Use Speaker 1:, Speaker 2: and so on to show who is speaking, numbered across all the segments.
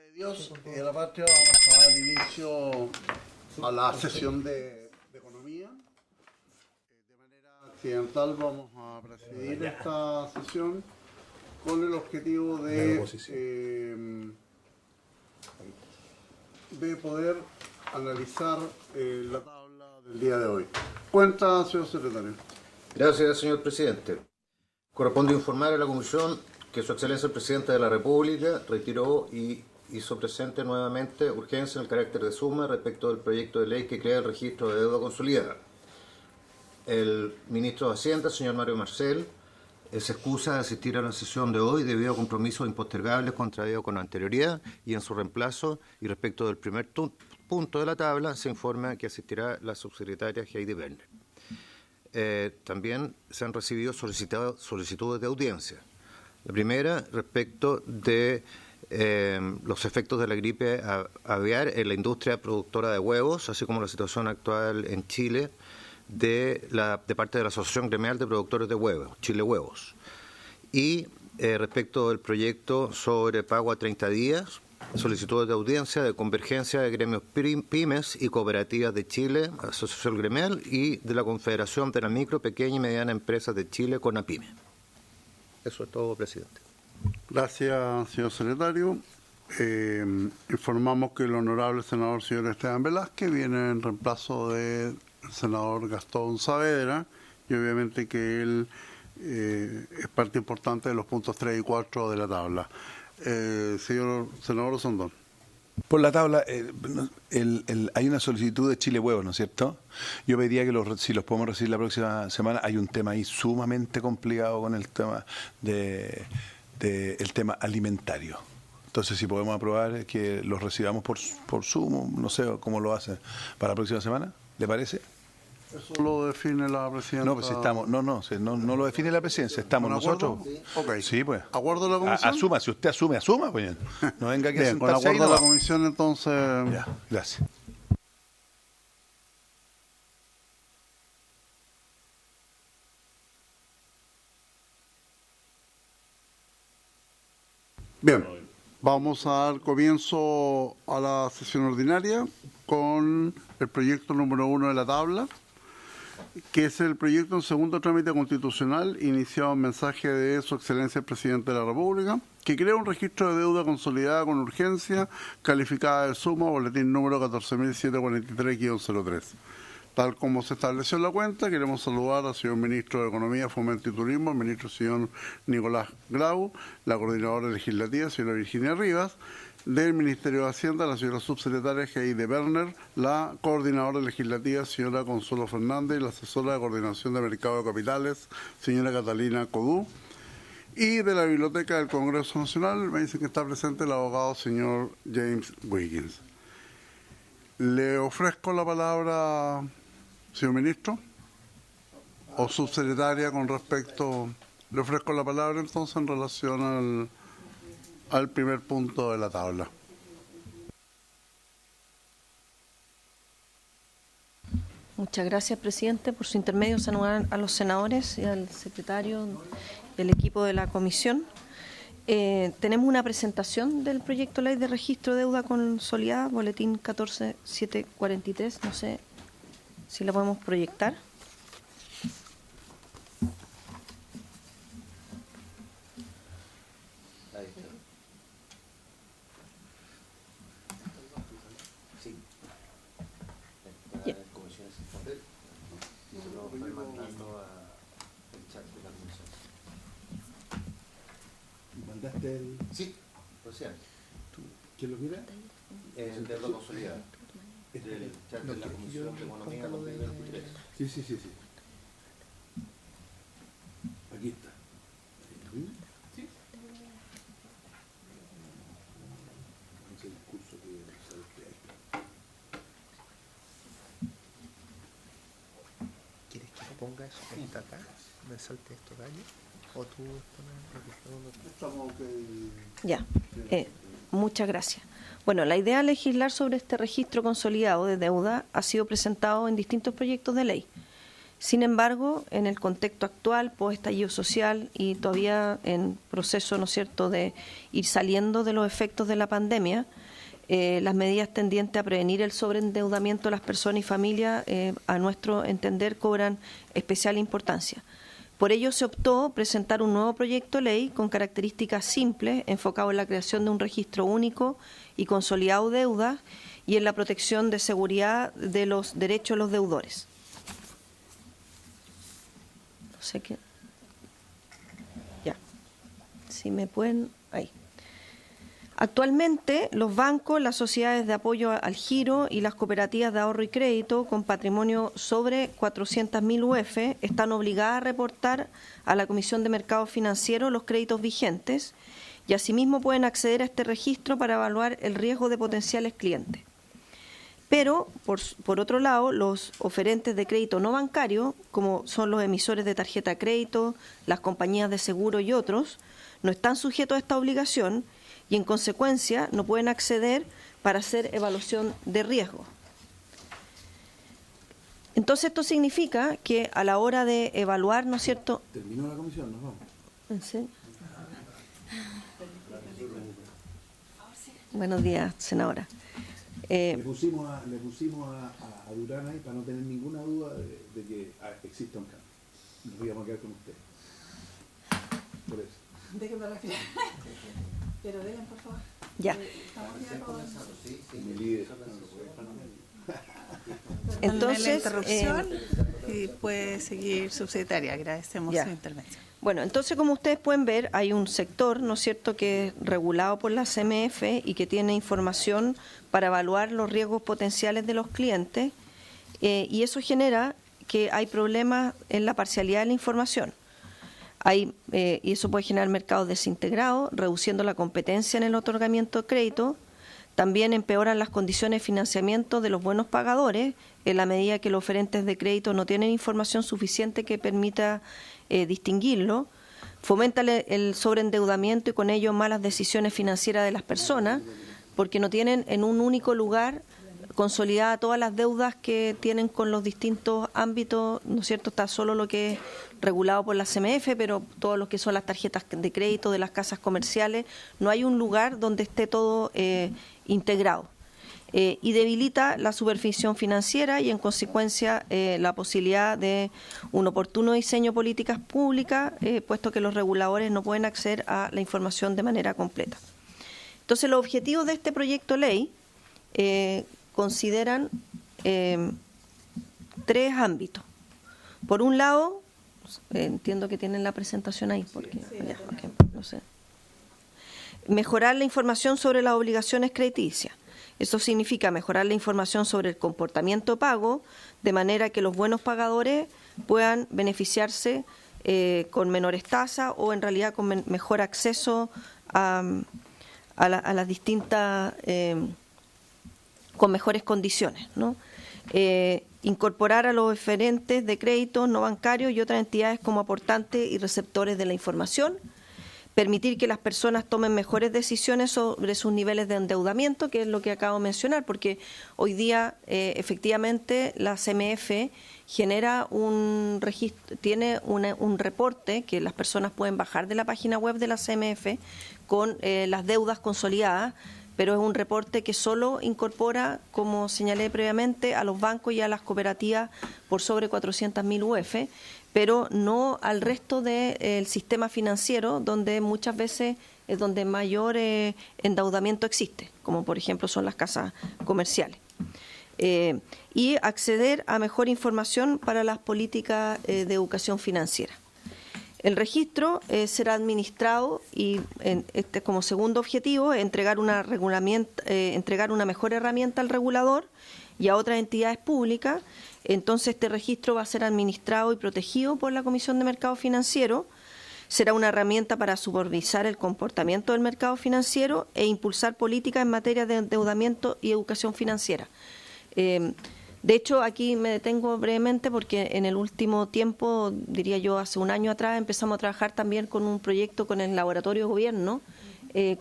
Speaker 1: de Dios y de la patria, vamos a dar inicio a la sesión de economía. De manera accidental vamos a presidir esta sesión con el objetivo de poder analizar la tabla del día de hoy. Cuenta, señor secretario.
Speaker 2: Gracias, señor presidente. Corresponde informar a la Comisión que Su Excelencia el Presidente de la República retiró y hizo presente nuevamente urgencia en el carácter de suma respecto del proyecto de ley que crea el registro de deuda consolidada. El ministro de Hacienda, señor Mario Marcel, se excusa de asistir a la sesión de hoy debido a compromisos impostergables contraídos con anterioridad, y en su reemplazo y respecto del primer punto de la tabla se informa que asistirá la subsecretaria Heidi Werner. También se han recibido solicitudes de audiencia. La primera, respecto de los efectos de la gripe aviar en la industria productora de huevos, así como la situación actual en Chile de parte de la Asociación Gremial de Productores de Huevos, Chile Huevos. Y respecto del proyecto sobre pago a 30 días, solicitudes de audiencia de Convergencia de Gremios Pymes y Cooperativas de Chile, Asociación Gremial, y de la Confederación de la Micro, Pequeña y Mediana Empresas de Chile, CONAPYME. Eso es todo, presidente.
Speaker 1: Gracias, señor secretario. Informamos que el honorable senador señor Esteban Velázquez viene en reemplazo del senador Gastón Saavedra, y obviamente que él es parte importante de los puntos 3 y 4 de la tabla. Señor senador Osondón.
Speaker 3: Por la tabla, hay una solicitud de Chile Huevos, ¿no es cierto? Yo pediría que si los podemos recibir la próxima semana. Hay un tema ahí sumamente complicado con el tema el tema alimentario. Entonces, si podemos aprobar que los recibamos por Zoom, no sé cómo lo hacen, para la próxima semana, ¿le parece?
Speaker 1: Eso lo define la presidencia.
Speaker 3: No, pues estamos, no lo define la presidencia, estamos nosotros.
Speaker 1: Sí. Ok.
Speaker 3: Sí, pues.
Speaker 1: ¿Acuerdo de la comisión?
Speaker 3: Asuma, si usted asuma, pues. No venga aquí a
Speaker 1: Bien, con
Speaker 3: sentarse
Speaker 1: acuerdo
Speaker 3: ahí,
Speaker 1: de la comisión, entonces.
Speaker 3: Ya, gracias.
Speaker 1: Bien, vamos a dar comienzo a la sesión ordinaria con el proyecto número 1 de la tabla, que es el proyecto en segundo trámite constitucional iniciado en mensaje de Su Excelencia el Presidente de la República, que crea un registro de deuda consolidada con urgencia, calificada de suma, boletín número 14.743-03. Tal como se estableció en la cuenta, queremos saludar al señor Ministro de Economía, Fomento y Turismo, el ministro señor Nicolás Grau, la coordinadora legislativa, señora Virginia Rivas, del Ministerio de Hacienda, la señora subsecretaria Heidi Werner, la coordinadora legislativa, señora Consuelo Fernández, y la asesora de coordinación de mercado de capitales, señora Catalina Codú, y de la Biblioteca del Congreso Nacional, me dicen que está presente el abogado señor James Wiggins. Le ofrezco la palabra, señor ministro, o subsecretaria, con respecto. Le ofrezco la palabra entonces en relación al primer punto de la tabla.
Speaker 4: Muchas gracias, presidente. Por su intermedio, saludar a los senadores y al secretario del equipo de la comisión. Tenemos una presentación del proyecto de ley de registro de deuda consolidada, boletín 14.743. No sé si la podemos proyectar.
Speaker 2: Sí, presidente.
Speaker 1: ¿Quién lo mira?
Speaker 2: El deuda consolidada. Del chat de la Comisión de Economía 2023.
Speaker 1: Sí. Aquí está. Sí. Es el curso que sale ahí.
Speaker 5: ¿Quieres que lo ponga eso que está acá? ¿Me salte esto de ahí? ¿O tú
Speaker 4: Ya, muchas gracias. Bueno, la idea de legislar sobre este registro consolidado de deuda ha sido presentado en distintos proyectos de ley. Sin embargo, en el contexto actual, post-estallido social y todavía en proceso, ¿no es cierto?, de ir saliendo de los efectos de la pandemia, las medidas tendientes a prevenir el sobreendeudamiento de las personas y familias, a nuestro entender, cobran especial importancia. Por ello se optó presentar un nuevo proyecto de ley con características simples, enfocado en la creación de un registro único y consolidado de deudas y en la protección de seguridad de los derechos de los deudores. No sé qué. Ya. Si me pueden. Ahí. Actualmente, los bancos, las sociedades de apoyo al giro y las cooperativas de ahorro y crédito con patrimonio sobre 400.000 UF están obligadas a reportar a la Comisión de Mercados Financieros los créditos vigentes y asimismo pueden acceder a este registro para evaluar el riesgo de potenciales clientes. Pero, por otro lado, los oferentes de crédito no bancario, como son los emisores de tarjeta de crédito, las compañías de seguro y otros, no están sujetos a esta obligación y, en consecuencia, no pueden acceder para hacer evaluación de riesgo. Entonces, esto significa que a la hora de evaluar, ¿no es cierto?
Speaker 3: Terminó la comisión, nos vamos.
Speaker 4: ¿En serio? Buenos días, senadora.
Speaker 3: Le pusimos a Durán ahí para no tener ninguna duda de que exista un cambio. Nos íbamos a quedar con usted. Por eso.
Speaker 6: Déjenme respirar. Pero denle, por favor.
Speaker 4: Ya.
Speaker 6: Estamos ya con...
Speaker 4: Entonces,
Speaker 6: la interrupción y puede seguir, subsecretaria. Agradecemos
Speaker 4: ya.
Speaker 6: su intervención.
Speaker 4: Bueno, entonces, como ustedes pueden ver, hay un sector, ¿no es cierto?, que es regulado por la CMF y que tiene información para evaluar los riesgos potenciales de los clientes, y eso genera que hay problemas en la parcialidad de la información. Y eso puede generar mercados desintegrados, reduciendo la competencia en el otorgamiento de crédito. También empeoran las condiciones de financiamiento de los buenos pagadores, en la medida que los oferentes de crédito no tienen información suficiente que permita distinguirlo. Fomenta el sobreendeudamiento y con ello malas decisiones financieras de las personas, porque no tienen en un único lugar consolidadas todas las deudas que tienen con los distintos ámbitos, ¿no es cierto? Está solo lo que es regulado por la CMF, pero todo lo que son las tarjetas de crédito de las casas comerciales, no hay un lugar donde esté todo integrado. Y debilita la supervisión financiera y, en consecuencia, la posibilidad de un oportuno diseño de políticas públicas, puesto que los reguladores no pueden acceder a la información de manera completa. Entonces, los objetivos de este proyecto de ley consideran tres ámbitos. Por un lado, entiendo que tienen la presentación ahí, porque ya, okay, no sé. Mejorar la información sobre las obligaciones crediticias. Eso significa mejorar la información sobre el comportamiento de pago, de manera que los buenos pagadores puedan beneficiarse con menores tasas o en realidad con mejor acceso a las distintas, con mejores condiciones, ¿no? Incorporar a los oferentes de créditos no bancarios y otras entidades como aportantes y receptores de la información. Permitir que las personas tomen mejores decisiones sobre sus niveles de endeudamiento, que es lo que acabo de mencionar, porque hoy día efectivamente la CMF genera un registro, tiene un reporte que las personas pueden bajar de la página web de la CMF con las deudas consolidadas, pero es un reporte que solo incorpora, como señalé previamente, a los bancos y a las cooperativas por sobre 400.000 UF, pero no al resto del sistema financiero, donde muchas veces es donde mayor endeudamiento existe, como por ejemplo son las casas comerciales. Y acceder a mejor información para las políticas de educación financiera. El registro será administrado y como segundo objetivo entregar una mejor herramienta al regulador y a otras entidades públicas. Entonces este registro va a ser administrado y protegido por la Comisión de Mercado Financiero. Será una herramienta para supervisar el comportamiento del mercado financiero e impulsar políticas en materia de endeudamiento y educación financiera. De hecho, aquí me detengo brevemente porque en el último tiempo, diría yo hace un año atrás, empezamos a trabajar también con un proyecto con el Laboratorio de Gobierno,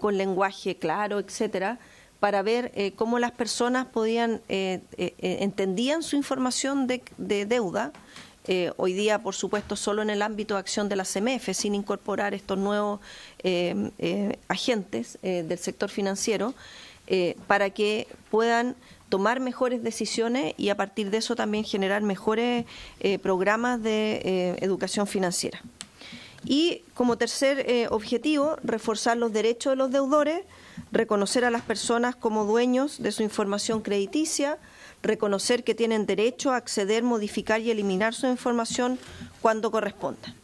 Speaker 4: con lenguaje claro, etcétera, para ver cómo las personas podían entendían su información de deuda hoy día, por supuesto, solo en el ámbito de acción de la CMF, sin incorporar estos nuevos agentes del sector financiero, para que puedan tomar mejores decisiones y a partir de eso también generar mejores programas de educación financiera. Y como tercer objetivo, reforzar los derechos de los deudores, reconocer a las personas como dueños de su información crediticia, reconocer que tienen derecho a acceder, modificar y eliminar su información cuando corresponda.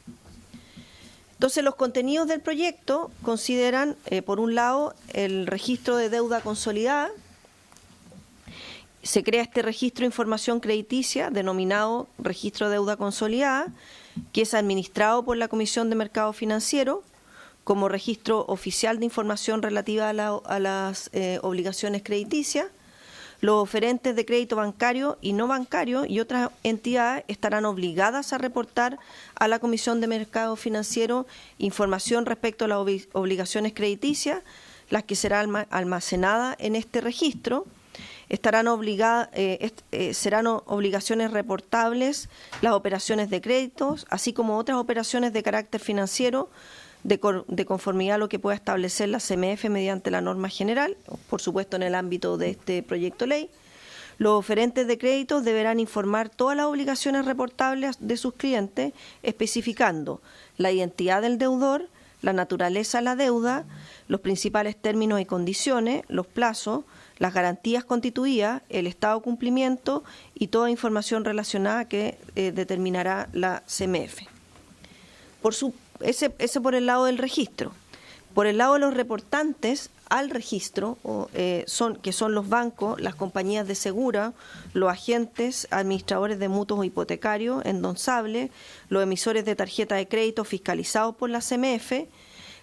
Speaker 4: Entonces, los contenidos del proyecto consideran, por un lado, el registro de deuda consolidada. Se crea este registro de información crediticia, denominado Registro de Deuda Consolidada, que es administrado por la Comisión de Mercado Financiero como registro oficial de información relativa a las obligaciones crediticias. Los oferentes de crédito bancario y no bancario y otras entidades estarán obligadas a reportar a la Comisión de Mercado Financiero información respecto a las obligaciones crediticias, las que serán almacenadas en este registro. Serán obligaciones reportables las operaciones de créditos, así como otras operaciones de carácter financiero, de conformidad a lo que pueda establecer la CMF mediante la norma general, por supuesto en el ámbito de este proyecto de ley. Los oferentes de créditos deberán informar todas las obligaciones reportables de sus clientes, especificando la identidad del deudor, la naturaleza de la deuda, los principales términos y condiciones, los plazos, las garantías constituidas, el estado de cumplimiento y toda información relacionada que determinará la CMF. Ese por el lado del registro. Por el lado de los reportantes al registro, que son los bancos, las compañías de seguro, los agentes, administradores de mutuos o hipotecarios, endonsables, los emisores de tarjeta de crédito fiscalizados por la CMF,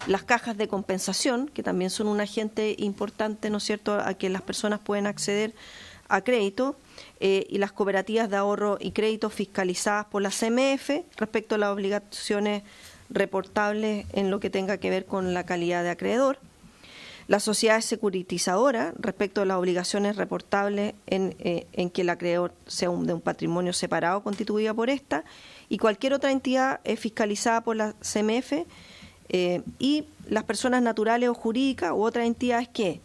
Speaker 4: las cajas de compensación, que también son un agente importante, ¿no es cierto?, a que las personas pueden acceder a crédito, y las cooperativas de ahorro y crédito fiscalizadas por la CMF respecto a las obligaciones reportables en lo que tenga que ver con la calidad de acreedor. Las sociedades securitizadoras respecto a las obligaciones reportables en que el acreedor sea de un patrimonio separado constituido por esta, y cualquier otra entidad fiscalizada por la CMF, y las personas naturales o jurídicas u otras entidades que,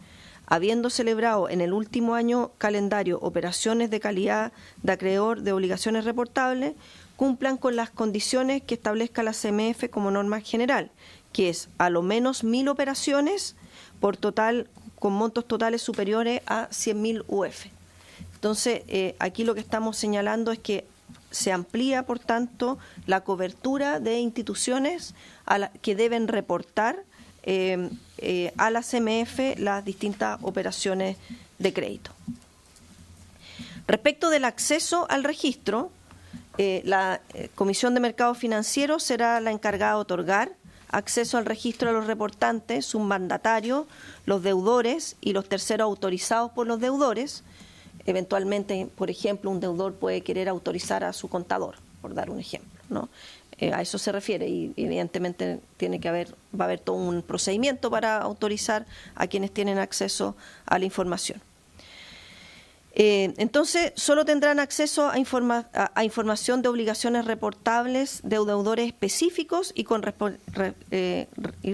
Speaker 4: habiendo celebrado en el último año calendario operaciones de calidad de acreedor de obligaciones reportables, cumplan con las condiciones que establezca la CMF como norma general, que es a lo menos 1.000 operaciones con montos totales superiores a 100.000 UF. Entonces, aquí lo que estamos señalando es que se amplía, por tanto, la cobertura de instituciones que deben reportar a la CMF las distintas operaciones de crédito. Respecto del acceso al registro, la Comisión de Mercado Financiero será la encargada de otorgar acceso al registro a los reportantes, sus mandatarios, los deudores y los terceros autorizados por los deudores. Eventualmente, por ejemplo, un deudor puede querer autorizar a su contador, por dar un ejemplo, ¿no? A eso se refiere y evidentemente va a haber todo un procedimiento para autorizar a quienes tienen acceso a la información. Entonces, solo tendrán acceso a información de obligaciones reportables de deudores específicos y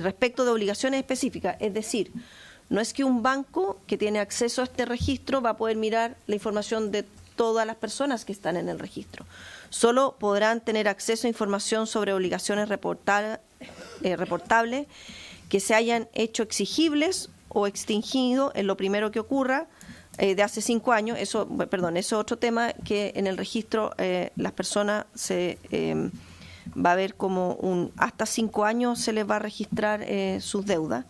Speaker 4: respecto de obligaciones específicas. Es decir, no es que un banco que tiene acceso a este registro va a poder mirar la información de todas las personas que están en el registro. Solo podrán tener acceso a información sobre obligaciones reportables que se hayan hecho exigibles o extinguido en lo primero que ocurra de hace 5 años. Eso es otro tema que en el registro las personas va a ver como hasta 5 años se les va a registrar sus deudas.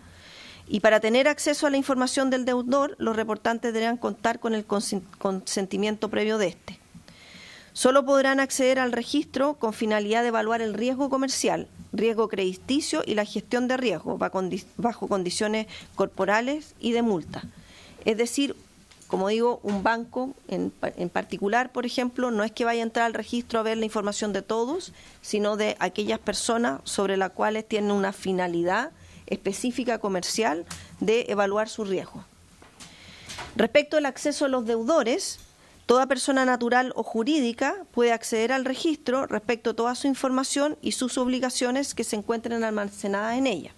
Speaker 4: Y para tener acceso a la información del deudor, los reportantes deberán contar con el consentimiento previo de este. Solo podrán acceder al registro con finalidad de evaluar el riesgo comercial, riesgo crediticio y la gestión de riesgo bajo condiciones corporales y de multa. Es decir, como digo, un banco en particular, por ejemplo, no es que vaya a entrar al registro a ver la información de todos, sino de aquellas personas sobre las cuales tienen una finalidad específica comercial de evaluar su riesgo. Respecto al acceso a los deudores, Toda persona natural o jurídica puede acceder al registro respecto a toda su información y sus obligaciones que se encuentren almacenadas en ella.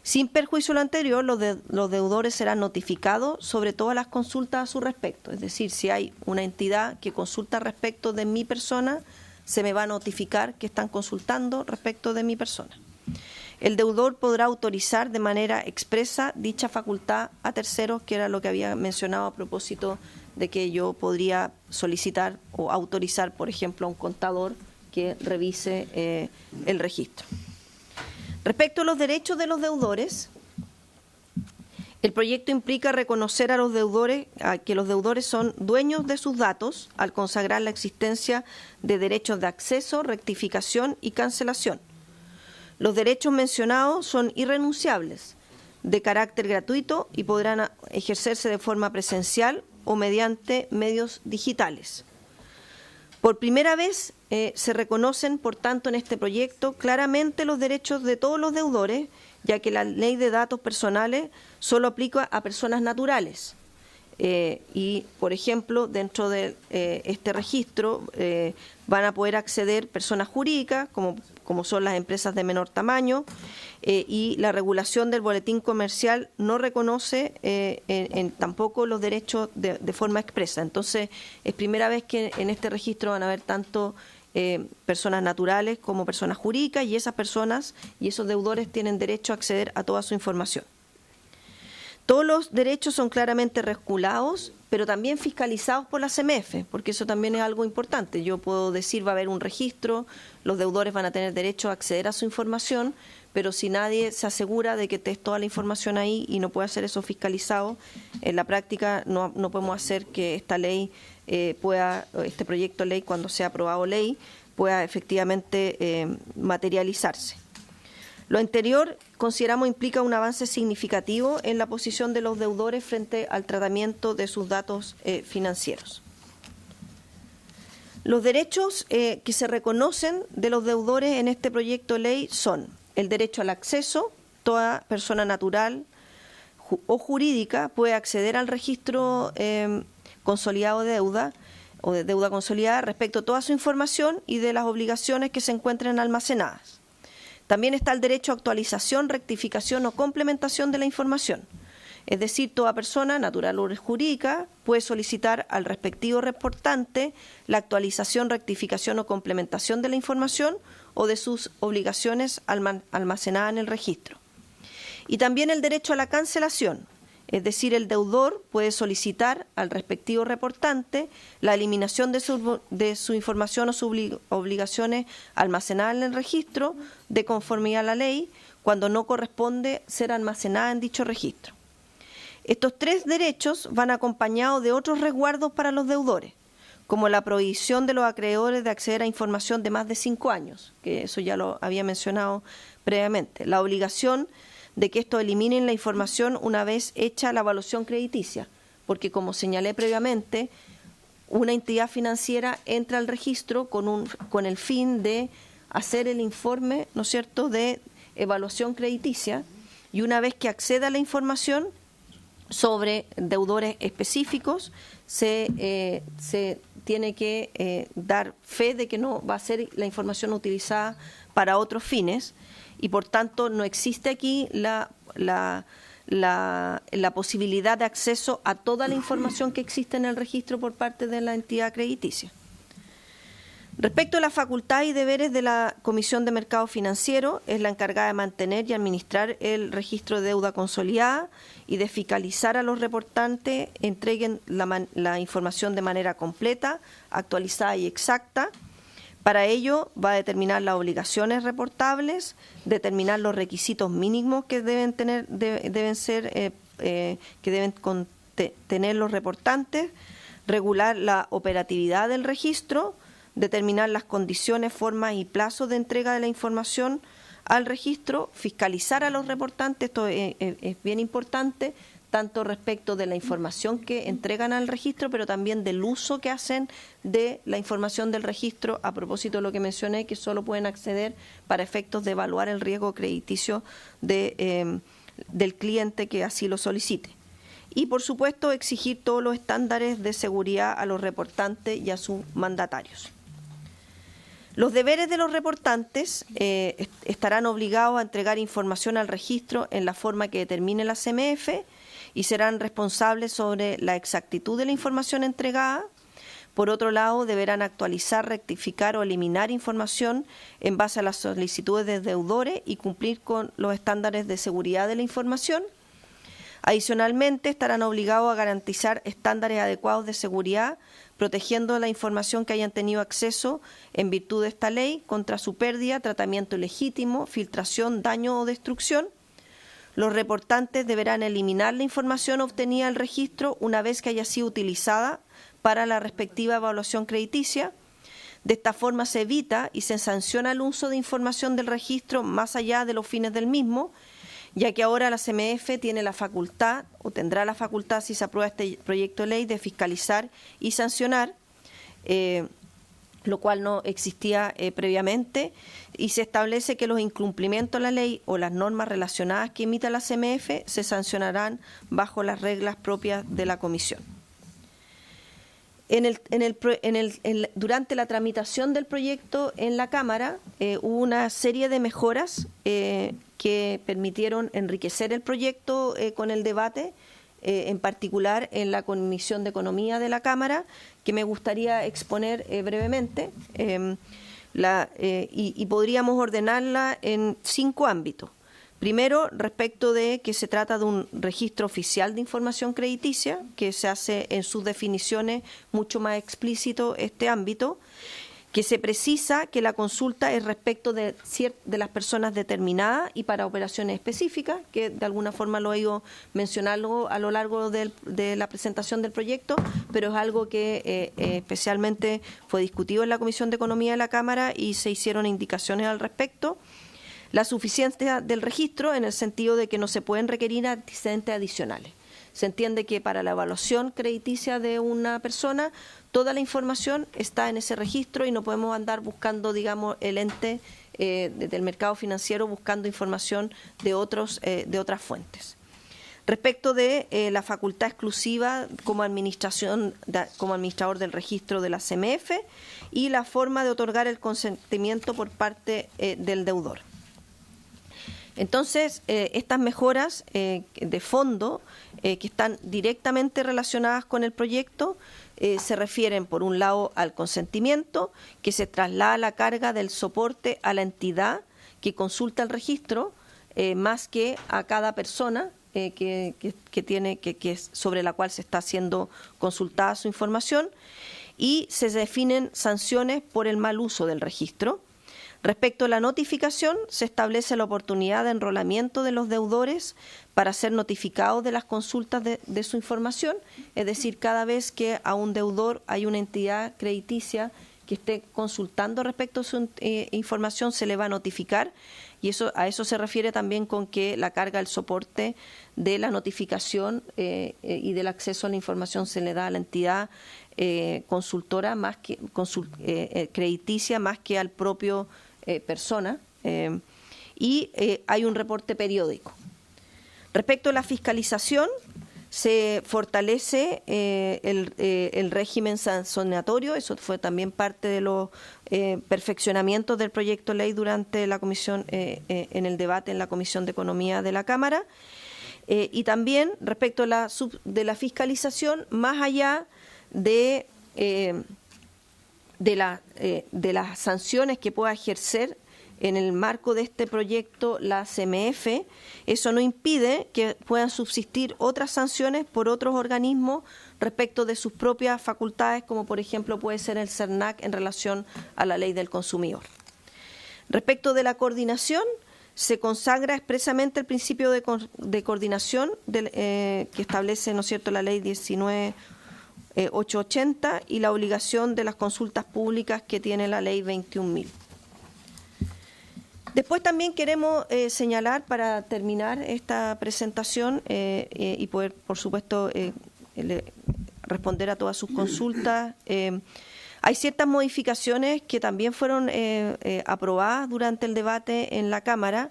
Speaker 4: Sin perjuicio de lo anterior, los deudores serán notificados sobre todas las consultas a su respecto. Es decir, si hay una entidad que consulta respecto de mi persona, se me va a notificar que están consultando respecto de mi persona. El deudor podrá autorizar de manera expresa dicha facultad a terceros, que era lo que había mencionado a propósito de que yo podría solicitar o autorizar, por ejemplo, a un contador que revise el registro. Respecto a los derechos de los deudores, el proyecto implica reconocer a los deudores, que los deudores son dueños de sus datos al consagrar la existencia de derechos de acceso, rectificación y cancelación. Los derechos mencionados son irrenunciables, de carácter gratuito y podrán ejercerse de forma presencial o mediante medios digitales. Por primera vez se reconocen, por tanto, en este proyecto claramente los derechos de todos los deudores, ya que la ley de datos personales solo aplica a personas naturales. Y, por ejemplo, dentro de este registro van a poder acceder personas jurídicas, como son las empresas de menor tamaño, y la regulación del boletín comercial no reconoce tampoco los derechos de forma expresa. Entonces, es primera vez que en este registro van a haber tanto personas naturales como personas jurídicas, y esas personas y esos deudores tienen derecho a acceder a toda su información. Todos los derechos son claramente regulados, pero también fiscalizados por la CMF, porque eso también es algo importante. Yo puedo decir, va a haber un registro, los deudores van a tener derecho a acceder a su información, pero si nadie se asegura de que esté toda la información ahí y no puede hacer eso fiscalizado, en la práctica no podemos hacer que esta ley este proyecto de ley, cuando sea aprobado ley, pueda efectivamente materializarse. Lo anterior consideramos implica un avance significativo en la posición de los deudores frente al tratamiento de sus datos financieros. Los derechos que se reconocen de los deudores en este proyecto de ley son el derecho al acceso. Toda persona natural o jurídica puede acceder al registro consolidado de deuda o de deuda consolidada respecto a toda su información y de las obligaciones que se encuentren almacenadas. También está el derecho a actualización, rectificación o complementación de la información. Es decir, toda persona, natural o jurídica, puede solicitar al respectivo reportante la actualización, rectificación o complementación de la información o de sus obligaciones almacenadas en el registro. Y también el derecho a la cancelación. Es decir, el deudor puede solicitar al respectivo reportante la eliminación de su información o sus obligaciones almacenadas en el registro de conformidad a la ley cuando no corresponde ser almacenada en dicho registro. Estos tres derechos van acompañados de otros resguardos para los deudores, como la prohibición de los acreedores de acceder a información de más de 5 años, que eso ya lo había mencionado previamente, la obligación de que estos eliminen la información una vez hecha la evaluación crediticia, porque como señalé previamente, una entidad financiera entra al registro con el fin de hacer el informe, ¿no es cierto?, de evaluación crediticia, y una vez que acceda a la información sobre deudores específicos, se tiene que dar fe de que no va a ser la información utilizada para otros fines, y por tanto no existe aquí la posibilidad de acceso a toda la información que existe en el registro por parte de la entidad crediticia. Respecto a las facultades y deberes de la Comisión de Mercado Financiero, es la encargada de mantener y administrar el registro de deuda consolidada y de fiscalizar a los reportantes entreguen la información de manera completa, actualizada y exacta. Para ello va a determinar las obligaciones reportables, determinar los requisitos mínimos que deben tener los reportantes, regular la operatividad del registro, determinar las condiciones, formas y plazos de entrega de la información al registro, fiscalizar a los reportantes. Esto es bien importante, tanto respecto de la información que entregan al registro, pero también del uso que hacen de la información del registro, a propósito de lo que mencioné, que solo pueden acceder para efectos de evaluar el riesgo crediticio del cliente que así lo solicite. y, por supuesto, exigir todos los estándares de seguridad a los reportantes y a sus mandatarios. Los deberes de los reportantes estarán obligados a entregar información al registro en la forma que determine la CMF y serán responsables sobre la exactitud de la información entregada. Por otro lado, deberán actualizar, rectificar o eliminar información en base a las solicitudes de deudores y cumplir con los estándares de seguridad de la información. Adicionalmente, estarán obligados a garantizar estándares adecuados de seguridad, protegiendo la información que hayan tenido acceso en virtud de esta ley contra su pérdida, tratamiento ilegítimo, filtración, daño o destrucción. Los reportantes deberán eliminar la información obtenida del registro una vez que haya sido utilizada para la respectiva evaluación crediticia. De esta forma se evita y se sanciona el uso de información del registro más allá de los fines del mismo, ya que ahora la CMF tiene la facultad, o tendrá la facultad si se aprueba este proyecto de ley, de fiscalizar y sancionar, lo cual no existía previamente, y se establece que los incumplimientos de la ley o las normas relacionadas que emita la CMF se sancionarán bajo las reglas propias de la Comisión. Durante la tramitación del proyecto en la Cámara hubo una serie de mejoras que permitieron enriquecer el proyecto con el debate, en particular en la Comisión de Economía de la Cámara, que me gustaría exponer brevemente, y podríamos ordenarla en 5 ámbitos. Primero, respecto de que se trata de un registro oficial de información crediticia, que se hace en sus definiciones mucho más explícito este ámbito, que se precisa que la consulta es respecto de las personas determinadas y para operaciones específicas, que de alguna forma lo he ido mencionando a lo largo de la presentación del proyecto, pero es algo que especialmente fue discutido en la Comisión de Economía de la Cámara y se hicieron indicaciones al respecto. La suficiencia del registro en el sentido de que no se pueden requerir antecedentes adicionales. Se entiende que para la evaluación crediticia de una persona, toda la información está en ese registro y no podemos andar buscando, digamos, el ente del mercado financiero buscando información de otras fuentes. Respecto de la facultad exclusiva como administrador del registro de la CMF y la forma de otorgar el consentimiento por parte del deudor. Entonces, estas mejoras de fondo que están directamente relacionadas con el proyecto se refieren, por un lado, al consentimiento, que se traslada la carga del soporte a la entidad que consulta el registro, más que a cada persona que es sobre la cual se está siendo consultada su información, y se definen sanciones por el mal uso del registro. Respecto a la notificación, se establece la oportunidad de enrolamiento de los deudores para ser notificados de las consultas de su información, es decir, cada vez que a un deudor hay una entidad crediticia que esté consultando respecto a su información, se le va a notificar, y a eso se refiere también con que la carga del soporte de la notificación y del acceso a la información se le da a la entidad consultora más que crediticia más que al propio persona, y hay un reporte periódico. Respecto a la fiscalización, se fortalece el régimen sancionatorio. Eso fue también parte de los perfeccionamientos del proyecto de ley durante la comisión, en el debate en la Comisión de Economía de la Cámara. Y también respecto a la fiscalización, más allá de las sanciones que pueda ejercer en el marco de este proyecto la CMF, eso no impide que puedan subsistir otras sanciones por otros organismos respecto de sus propias facultades, como por ejemplo puede ser el CERNAC en relación a la ley del consumidor. Respecto de la coordinación, se consagra expresamente el principio de coordinación que establece, ¿no es cierto?, la ley 19.880 y la obligación de las consultas públicas que tiene la ley 21.000. Después también queremos señalar, para terminar esta presentación y poder, por supuesto, responder a todas sus consultas, hay ciertas modificaciones que también fueron aprobadas durante el debate en la Cámara,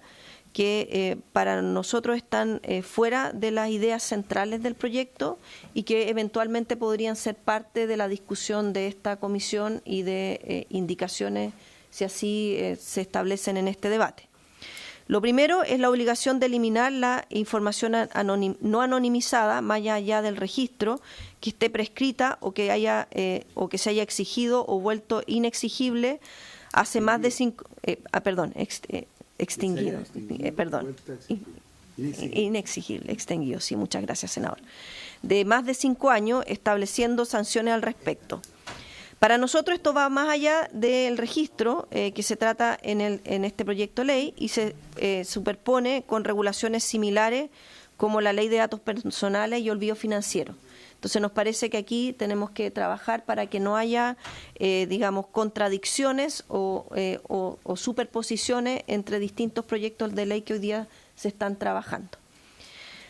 Speaker 4: que para nosotros están fuera de las ideas centrales del proyecto y que eventualmente podrían ser parte de la discusión de esta comisión y de indicaciones si así se establecen en este debate. Lo primero es la obligación de eliminar la información no anonimizada más allá del registro que esté prescrita o que se haya exigido o vuelto inexigible hace más de 5 extinguido, inexigible, extinguido, sí, muchas gracias, senador, de más de 5 años, estableciendo sanciones al respecto. Para nosotros esto va más allá del registro que se trata en este proyecto de ley y se superpone con regulaciones similares como la Ley de Datos Personales y Olvido Financiero. Entonces nos parece que aquí tenemos que trabajar para que no haya, contradicciones o superposiciones entre distintos proyectos de ley que hoy día se están trabajando.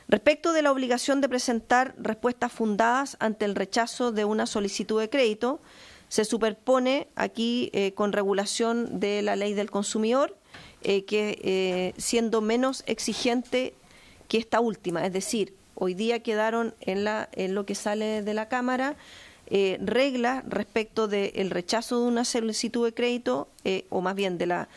Speaker 4: Respecto de la obligación de presentar respuestas fundadas ante el rechazo de una solicitud de crédito, se superpone aquí con regulación de la Ley del Consumidor, siendo menos exigente que esta última, es decir, hoy día quedaron en lo que sale de la Cámara reglas respecto del rechazo de una solicitud de crédito o más bien de la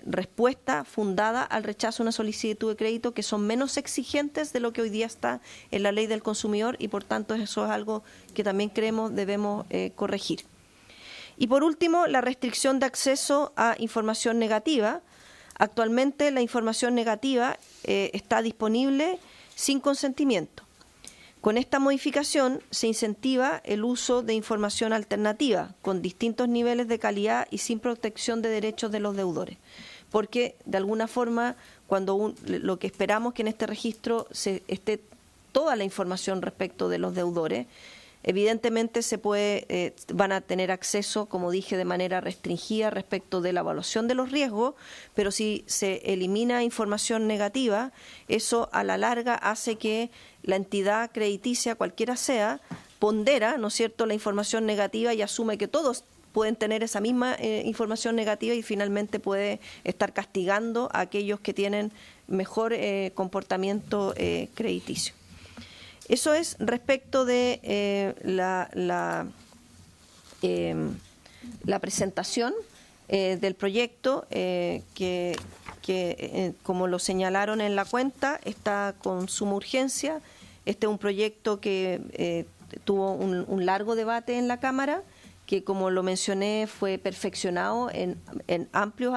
Speaker 4: respuesta fundada al rechazo de una solicitud de crédito que son menos exigentes de lo que hoy día está en la Ley del Consumidor y por tanto eso es algo que también creemos debemos corregir. Y por último, la restricción de acceso a información negativa. Actualmente la información negativa está disponible sin consentimiento. Con esta modificación se incentiva el uso de información alternativa con distintos niveles de calidad y sin protección de derechos de los deudores. Porque de alguna forma lo que esperamos que en este registro esté toda la información respecto de los deudores, evidentemente van a tener acceso, como dije, de manera restringida respecto de la evaluación de los riesgos, pero si se elimina información negativa, eso a la larga hace que la entidad crediticia, cualquiera sea, pondera, ¿no es cierto?, la información negativa y asume que todos pueden tener esa misma información negativa y finalmente puede estar castigando a aquellos que tienen mejor comportamiento crediticio. Eso es respecto de la presentación del proyecto que como lo señalaron en la cuenta, está con suma urgencia. Este es un proyecto que tuvo un largo debate en la Cámara, que como lo mencioné fue perfeccionado en amplios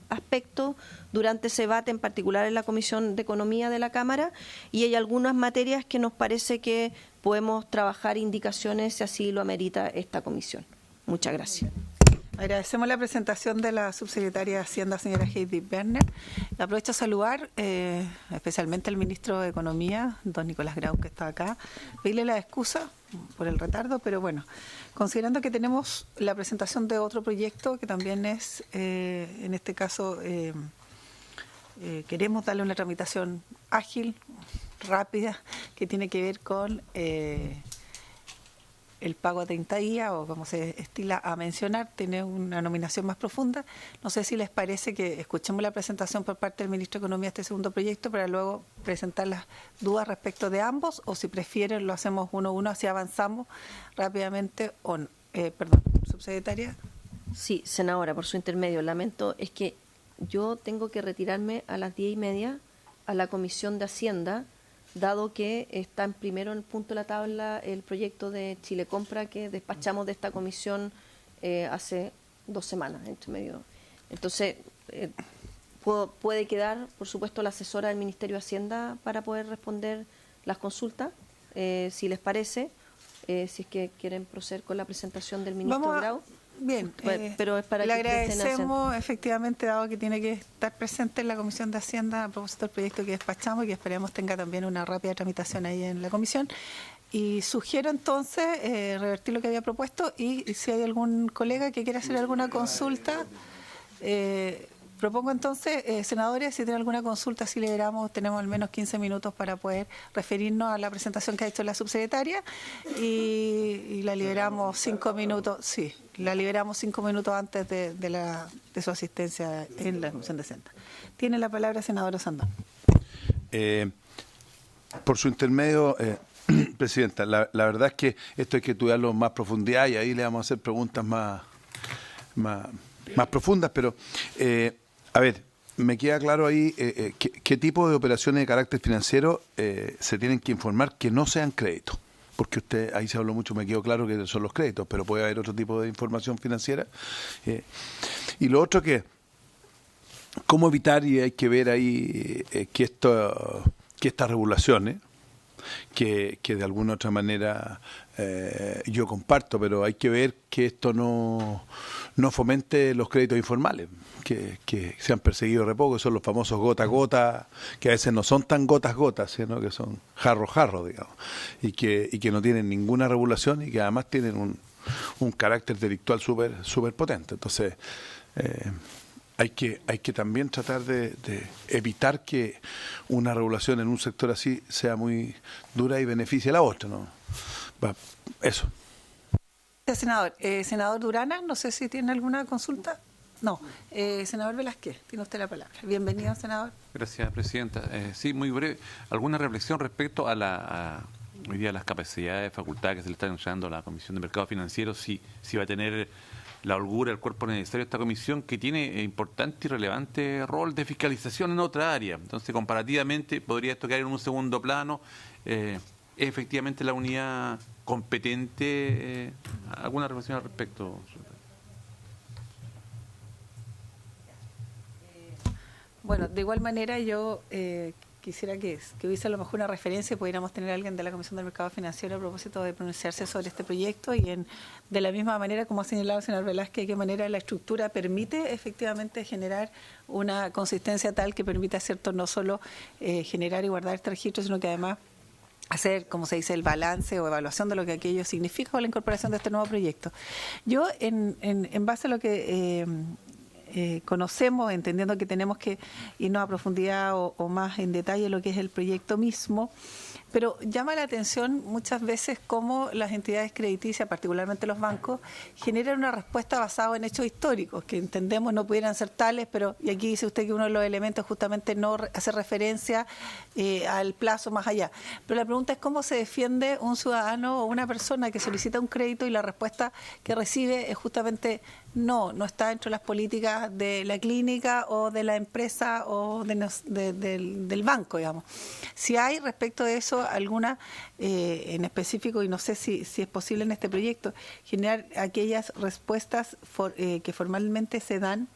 Speaker 4: aspectos durante ese debate, en particular en la Comisión de Economía de la Cámara, y hay algunas materias que nos parece que podemos trabajar indicaciones si así lo amerita esta comisión. Muchas gracias.
Speaker 6: Agradecemos la presentación de la subsecretaria de Hacienda, señora Heidi Berner. Aprovecho a saludar especialmente al ministro de Economía, don Nicolás Grau, que está acá. Pedirle la excusa por el retardo, pero bueno, considerando que tenemos la presentación de otro proyecto que también es, en este caso, queremos darle una tramitación ágil, rápida, que tiene que ver con el pago a 30 días, o como se estila a mencionar, tiene una nominación más profunda. No sé si les parece que escuchemos la presentación por parte del Ministro de Economía de este segundo proyecto para luego presentar las dudas respecto de ambos, o si prefieren lo hacemos uno a uno, así avanzamos rápidamente. Perdón, subsecretaria.
Speaker 4: Sí, senadora, por su intermedio. Lamento, es que yo tengo que retirarme a las 10:30 a la Comisión de Hacienda, dado que está en primero en el punto de la tabla el proyecto de Chile Compra que despachamos de esta comisión hace 2 semanas, entre medio. Entonces, puede quedar, por supuesto, la asesora del Ministerio de Hacienda para poder responder las consultas, si les parece, si es que quieren proceder con la presentación del ministro Grau.
Speaker 6: Bien,
Speaker 4: pero es para
Speaker 6: le
Speaker 4: que
Speaker 6: agradecemos efectivamente, dado que tiene que estar presente en la Comisión de Hacienda a propósito del proyecto que despachamos y que esperemos tenga también una rápida tramitación ahí en la comisión. Y sugiero entonces revertir lo que había propuesto, y si hay algún colega que quiera hacer alguna consulta, Propongo entonces, senadores, si tienen alguna consulta, si liberamos, tenemos al menos 15 minutos para poder referirnos a la presentación que ha hecho la subsecretaria y la liberamos 5 minutos, sí, la liberamos 5 minutos antes de su asistencia en la comisión de Hacienda. Tiene la palabra senadora Sandón.
Speaker 3: Por su intermedio, Presidenta, la verdad es que esto hay que estudiarlo en más profundidad y ahí le vamos a hacer preguntas más profundas, pero a ver, me queda claro ahí qué tipo de operaciones de carácter financiero se tienen que informar que no sean créditos. Porque usted, ahí se habló mucho, me quedó claro que son los créditos, pero puede haber otro tipo de información financiera. Y lo otro que, ¿cómo evitar? Y hay que ver ahí que estas regulaciones, que de alguna otra manera yo comparto, pero hay que ver que esto no fomente los créditos informales, que se han perseguido re poco, son los famosos gota a gota, que a veces no son tan gotas, sino que son jarro, digamos, y que no tienen ninguna regulación y que además tienen un carácter delictual súper potente. Entonces, hay que también tratar de evitar que una regulación en un sector así sea muy dura y beneficie a la otra, ¿no? Eso.
Speaker 6: Senador, senador Durana, no sé si tiene alguna consulta. No, senador Velázquez, tiene usted la palabra. Bienvenido, senador.
Speaker 7: Gracias, presidenta. Sí, muy breve. ¿Alguna reflexión respecto a hoy día las capacidades, facultades que se le está anunciando a la Comisión de Mercado Financiero? Si va a tener la holgura, el cuerpo necesario de esta comisión, que tiene importante y relevante rol de fiscalización en otra área. Entonces, comparativamente, podría esto quedar en un segundo plano. ¿Es efectivamente la unidad competente? ¿Alguna reflexión al respecto?
Speaker 6: Bueno, de igual manera yo quisiera que hubiese a lo mejor una referencia y pudiéramos tener a alguien de la Comisión del Mercado Financiero a propósito de pronunciarse sobre este proyecto y de la misma manera, como ha señalado el señor Velázquez, de qué manera la estructura permite efectivamente generar una consistencia tal que permita, cierto, no solo generar y guardar este registro, sino que además hacer, como se dice, el balance o evaluación de lo que aquello significa con la incorporación de este nuevo proyecto. Yo, en base a lo que conocemos, entendiendo que tenemos que irnos a profundidad o más en detalle lo que es el proyecto mismo, pero llama la atención muchas veces cómo las entidades crediticias, particularmente los bancos, generan una respuesta basada en hechos históricos, que entendemos no pudieran ser tales, pero, y aquí dice usted que uno de los elementos justamente no hace referencia al plazo más allá. Pero la pregunta es cómo se defiende un ciudadano o una persona que solicita un crédito y la respuesta que recibe es justamente no está dentro de las políticas de la clínica o de la empresa o del banco, digamos. Si hay respecto de eso alguna en específico, y no sé si es posible en este proyecto, generar aquellas respuestas que formalmente se dan,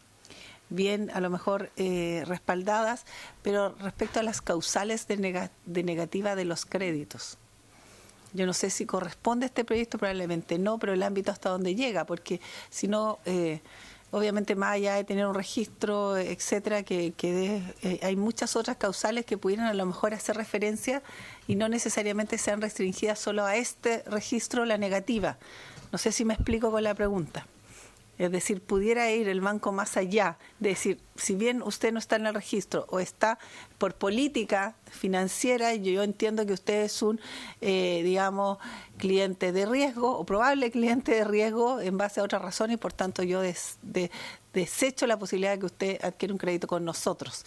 Speaker 6: bien a lo mejor respaldadas, pero respecto a las causales de negativa de los créditos. Yo no sé si corresponde a este proyecto, probablemente no, pero el ámbito hasta donde llega, porque si no, obviamente más allá de tener un registro, etcétera, hay muchas otras causales que pudieran a lo mejor hacer referencia y no necesariamente sean restringidas solo a este registro, la negativa. No sé si me explico con la pregunta. Es decir, pudiera ir el banco más allá, de decir, si bien usted no está en el registro o está por política financiera, yo entiendo que usted es un, digamos, cliente de riesgo o probable cliente de riesgo en base a otras razones y por tanto yo desecho la posibilidad de que usted adquiera un crédito con nosotros.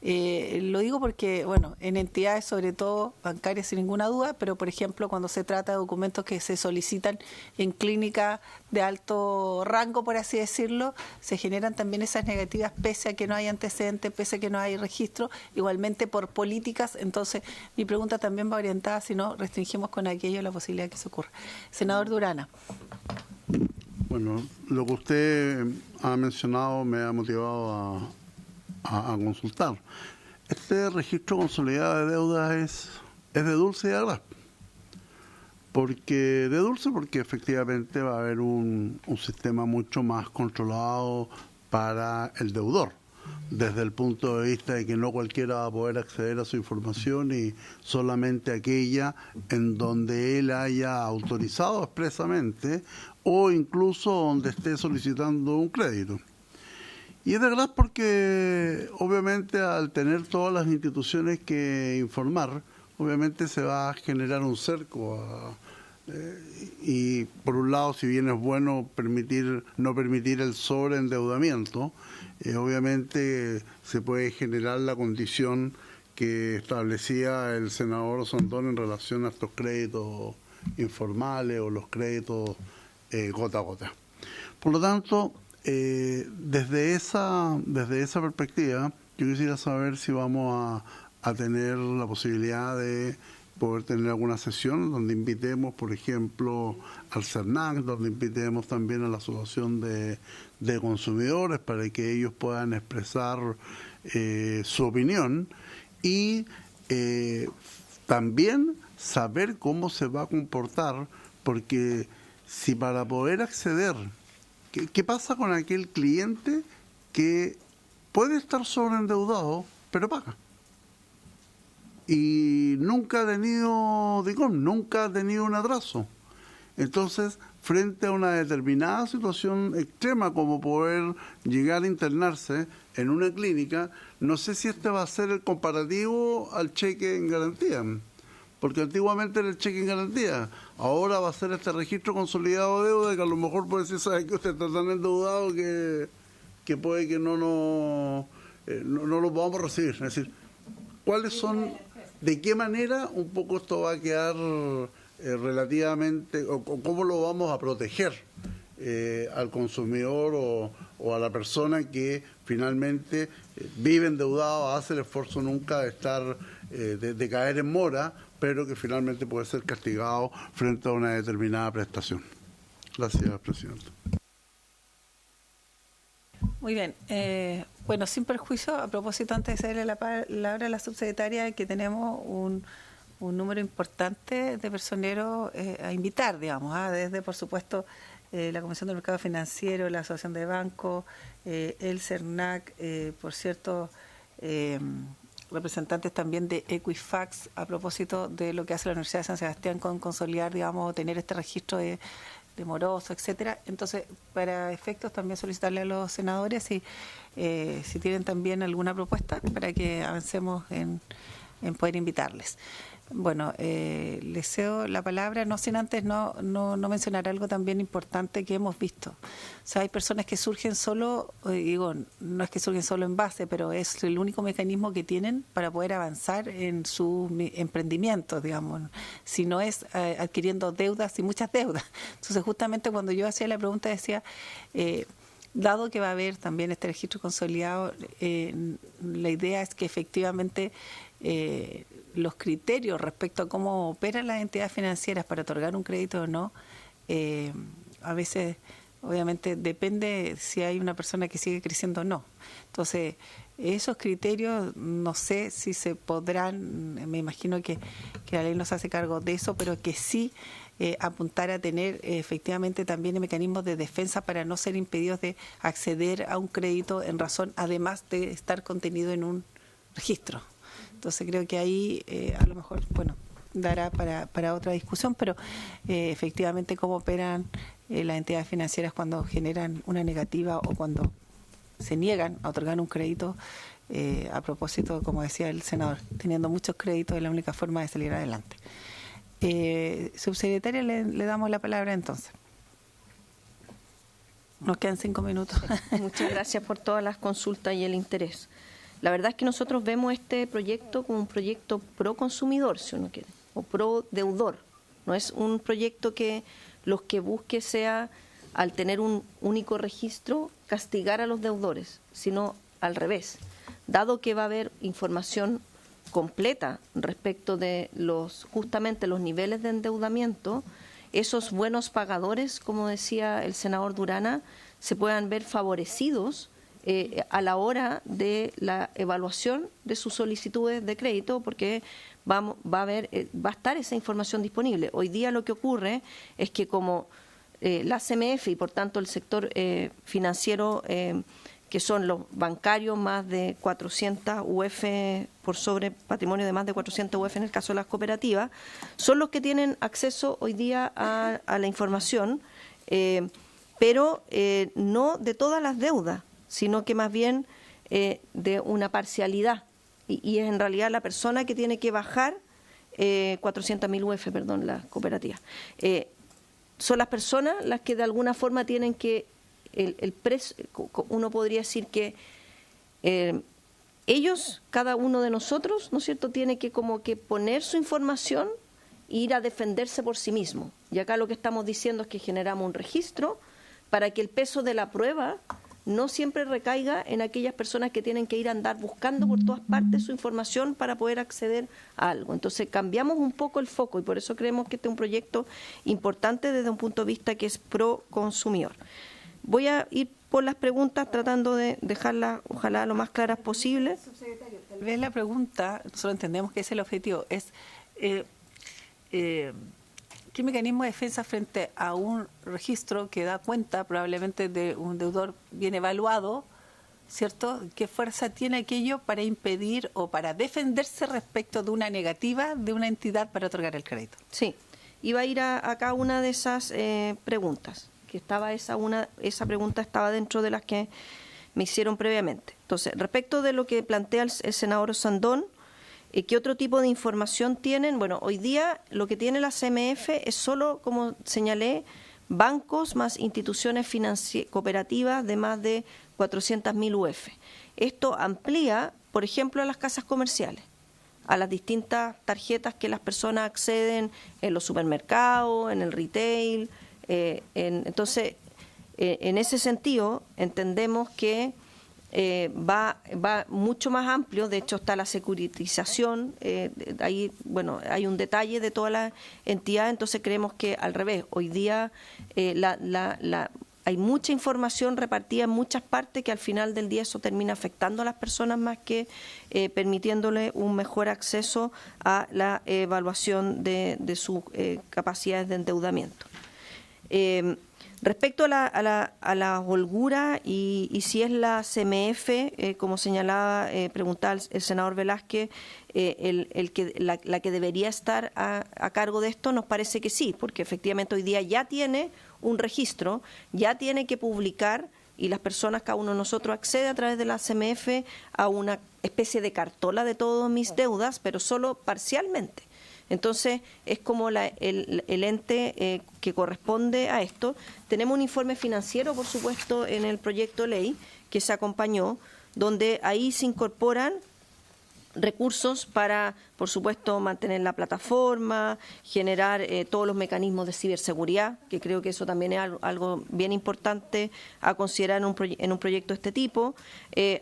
Speaker 6: Lo digo porque, bueno, en entidades sobre todo bancarias sin ninguna duda, pero por ejemplo cuando se trata de documentos que se solicitan en clínica de alto rango, por así decirlo, se generan también esas negativas pese a que no hay antecedentes, pese a que no hay registro, igualmente por políticas. Entonces mi pregunta también va orientada si no restringimos con aquello la posibilidad de que se ocurra. Senador Durana.
Speaker 1: Bueno, lo que usted ha mencionado me ha motivado a consultar. Este registro consolidado de deudas es de dulce y de agraz. Porque efectivamente va a haber un sistema mucho más controlado para el deudor, desde el punto de vista de que no cualquiera va a poder acceder a su información y solamente aquella en donde él haya autorizado expresamente o incluso donde esté solicitando un crédito. Y es de verdad porque obviamente al tener todas las instituciones que informar, obviamente se va a generar un cerco. Y por un lado, si bien es bueno no permitir el sobreendeudamiento, obviamente se puede generar la condición que establecía el senador Osandón en relación a estos créditos informales o los créditos gota a gota. Por lo tanto, desde esa perspectiva, yo quisiera saber si vamos a tener la posibilidad de poder tener alguna sesión donde invitemos, por ejemplo, al CERNAC, donde invitemos también a la Asociación de Consumidores para que ellos puedan expresar su opinión y también saber cómo se va a comportar, porque si para poder acceder, ¿qué pasa con aquel cliente que puede estar sobreendeudado, pero paga? Y nunca ha tenido DICOM, nunca ha tenido un atraso. Entonces, frente a una determinada situación extrema como poder llegar a internarse en una clínica, no sé si este va a ser el comparativo al cheque en garantía, porque antiguamente era el cheque en garantía, ahora va a ser este registro consolidado de deuda que a lo mejor puede decir, ¿sabe que usted está tan endeudado que puede que no lo podamos recibir? Es decir, ¿cuáles son, de qué manera un poco esto va a quedar relativamente, o cómo lo vamos a proteger al consumidor o a la persona que finalmente vive endeudado, hace el esfuerzo nunca de estar, de caer en mora, pero que finalmente puede ser castigado frente a una determinada prestación? Gracias, presidente.
Speaker 6: Muy bien. Bueno, sin perjuicio, a propósito, antes de cederle la palabra a la subsecretaria, que tenemos un número importante de personeros a invitar, digamos, desde, por supuesto, la Comisión del Mercado Financiero, la Asociación de Bancos, el CERNAC, por cierto, representantes también de Equifax, a propósito de lo que hace la Universidad de San Sebastián con consolidar, digamos, tener este registro de moroso, etcétera. Entonces, para efectos, también solicitarle a los senadores si tienen también alguna propuesta para que avancemos en poder invitarles. Bueno, les cedo la palabra, no sin antes no mencionar algo también importante que hemos visto. O sea, hay personas que surgen solo, digo, no es que surgen solo en base, pero es el único mecanismo que tienen para poder avanzar en sus emprendimientos, digamos, si no es adquiriendo deudas y muchas deudas. Entonces, justamente cuando yo hacía la pregunta decía, dado que va a haber también este registro consolidado, la idea es que efectivamente los criterios respecto a cómo operan las entidades financieras para otorgar un crédito o no, a veces obviamente depende si hay una persona que sigue creciendo o no. Entonces, esos criterios no sé si se podrán, me imagino que la ley nos hace cargo de eso, pero que sí apuntar a tener efectivamente también mecanismos de defensa para no ser impedidos de acceder a un crédito en razón, además de estar contenido en un registro. Entonces creo que ahí a lo mejor, bueno, dará para otra discusión, pero efectivamente cómo operan las entidades financieras cuando generan una negativa o cuando se niegan a otorgar un crédito, a propósito, como decía el senador, teniendo muchos créditos es la única forma de salir adelante. Subsecretaria, le damos la palabra entonces. Nos quedan 5 minutos.
Speaker 4: Muchas gracias por todas las consultas y el interés. La verdad es que nosotros vemos este proyecto como un proyecto pro consumidor, si uno quiere, o pro deudor. No es un proyecto que lo que busque sea, al tener un único registro, castigar a los deudores, sino al revés. Dado que va a haber información completa respecto de justamente los niveles de endeudamiento, esos buenos pagadores, como decía el senador Durana, se puedan ver favorecidos a la hora de la evaluación de sus solicitudes de crédito, porque va a estar esa información disponible. Hoy día lo que ocurre es que como la CMF y por tanto el sector financiero, que son los bancarios, más de 400 UF por sobre patrimonio de más de 400 UF en el caso de las cooperativas, son los que tienen acceso hoy día a la información, pero no de todas las deudas. sino que más bien de una parcialidad. Y es en realidad la persona que tiene que bajar 400.000 UF, perdón, la cooperativa. Son las personas las que de alguna forma tienen que, uno podría decir que ellos, cada uno de nosotros, ¿no es cierto?, tiene que como que poner su información e ir a defenderse por sí mismo. Y acá lo que estamos diciendo es que generamos un registro para que el peso de la prueba no siempre recaiga en aquellas personas que tienen que ir a andar buscando por todas partes su información para poder acceder a algo. Entonces cambiamos un poco el foco y por eso creemos que este es un proyecto importante desde un punto de vista que es pro consumidor. Voy a ir por las preguntas tratando de dejarlas ojalá lo más claras posible.
Speaker 6: Tal vez la pregunta, nosotros entendemos que ese es el objetivo, es ¿qué mecanismo de defensa frente a un registro que da cuenta probablemente de un deudor bien evaluado, ¿cierto? ¿Qué fuerza tiene aquello para impedir o para defenderse respecto de una negativa de una entidad para otorgar el crédito?
Speaker 4: Sí, iba a ir a cada una de esas preguntas, que estaba esa pregunta estaba dentro de las que me hicieron previamente. Entonces, respecto de lo que plantea el senador Sandón, ¿qué otro tipo de información tienen? Bueno, hoy día lo que tiene la CMF es solo, como señalé, bancos más instituciones cooperativas de más de 400.000 UF. Esto amplía, por ejemplo, a las casas comerciales, a las distintas tarjetas que las personas acceden en los supermercados, en el retail. Entonces, en ese sentido, entendemos que va mucho más amplio. De hecho está la securitización, ahí bueno hay un detalle de toda la entidad, entonces creemos que al revés, hoy día hay mucha información repartida en muchas partes que al final del día eso termina afectando a las personas más que permitiéndole un mejor acceso a la evaluación de sus capacidades de endeudamiento. Respecto a la holgura y si es la CMF, como señalaba, preguntaba el senador Velázquez, la que debería estar a cargo de esto, nos parece que sí, porque efectivamente hoy día ya tiene un registro, ya tiene que publicar y las personas, cada uno de nosotros accede a través de la CMF a una especie de cartola de todas mis deudas, pero solo parcialmente. Entonces, es como el ente que corresponde a esto. Tenemos un informe financiero, por supuesto, en el proyecto de ley que se acompañó, donde ahí se incorporan recursos para, por supuesto, mantener la plataforma, generar todos los mecanismos de ciberseguridad, que creo que eso también es algo bien importante a considerar en un proyecto de este tipo.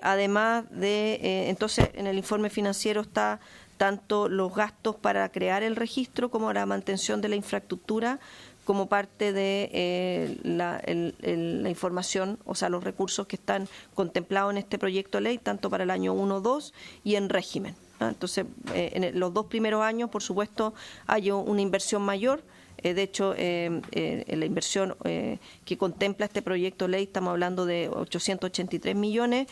Speaker 4: Además de, entonces, en el informe financiero está tanto los gastos para crear el registro como la mantención de la infraestructura como parte de la información, o sea, los recursos que están contemplados en este proyecto de ley, tanto para el año 1, 2 y en régimen. Entonces, en los 2 primeros años, por supuesto, hay una inversión mayor. De hecho, la inversión que contempla este proyecto de ley, estamos hablando de 883 millones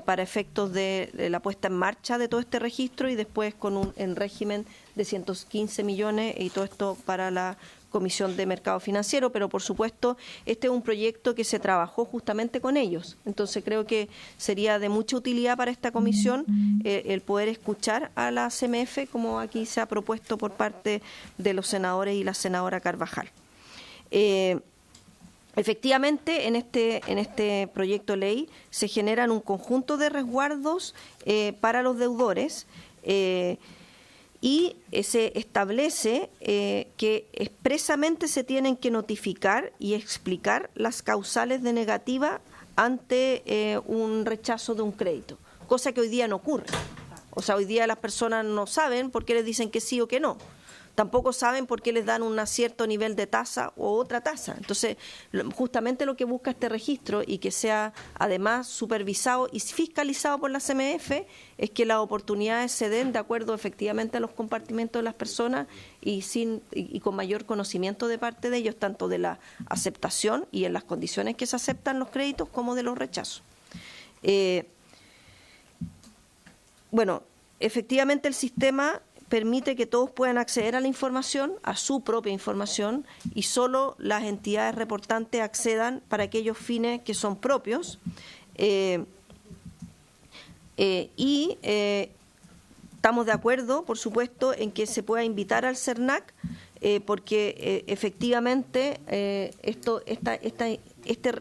Speaker 4: para efectos de la puesta en marcha de todo este registro y después en régimen de 115 millones y todo esto para la Comisión de Mercado Financiero, pero por supuesto este es un proyecto que se trabajó justamente con ellos. Entonces creo que sería de mucha utilidad para esta comisión el poder escuchar a la CMF como aquí se ha propuesto por parte de los senadores y la senadora Carvajal. Efectivamente, en este proyecto de ley se generan un conjunto de resguardos para los deudores y se establece que expresamente se tienen que notificar y explicar las causales de negativa ante un rechazo de un crédito, cosa que hoy día no ocurre. O sea, hoy día las personas no saben por qué les dicen que sí o que no. Tampoco saben por qué les dan un cierto nivel de tasa o otra tasa. Entonces, justamente lo que busca este registro y que sea además supervisado y fiscalizado por la CMF es que las oportunidades se den de acuerdo efectivamente a los compartimentos de las personas y con mayor conocimiento de parte de ellos, tanto de la aceptación y en las condiciones que se aceptan los créditos como de los rechazos. Bueno, efectivamente el sistema permite que todos puedan acceder a la información, a su propia información, y solo las entidades reportantes accedan para aquellos fines que son propios. Estamos de acuerdo, por supuesto, en que se pueda invitar al CERNAC, porque efectivamente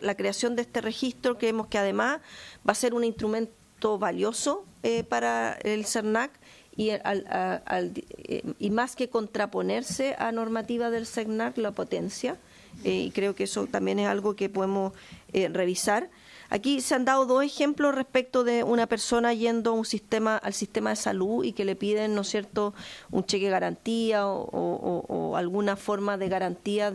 Speaker 4: la creación de este registro creemos que además va a ser un instrumento valioso para el CERNAC y más que contraponerse a normativa del CERNAC, la potencia, y creo que eso también es algo que podemos revisar. Aquí se han dado dos ejemplos respecto de una persona yendo al sistema de salud y que le piden, ¿no es cierto?, un cheque de garantía o alguna forma de garantía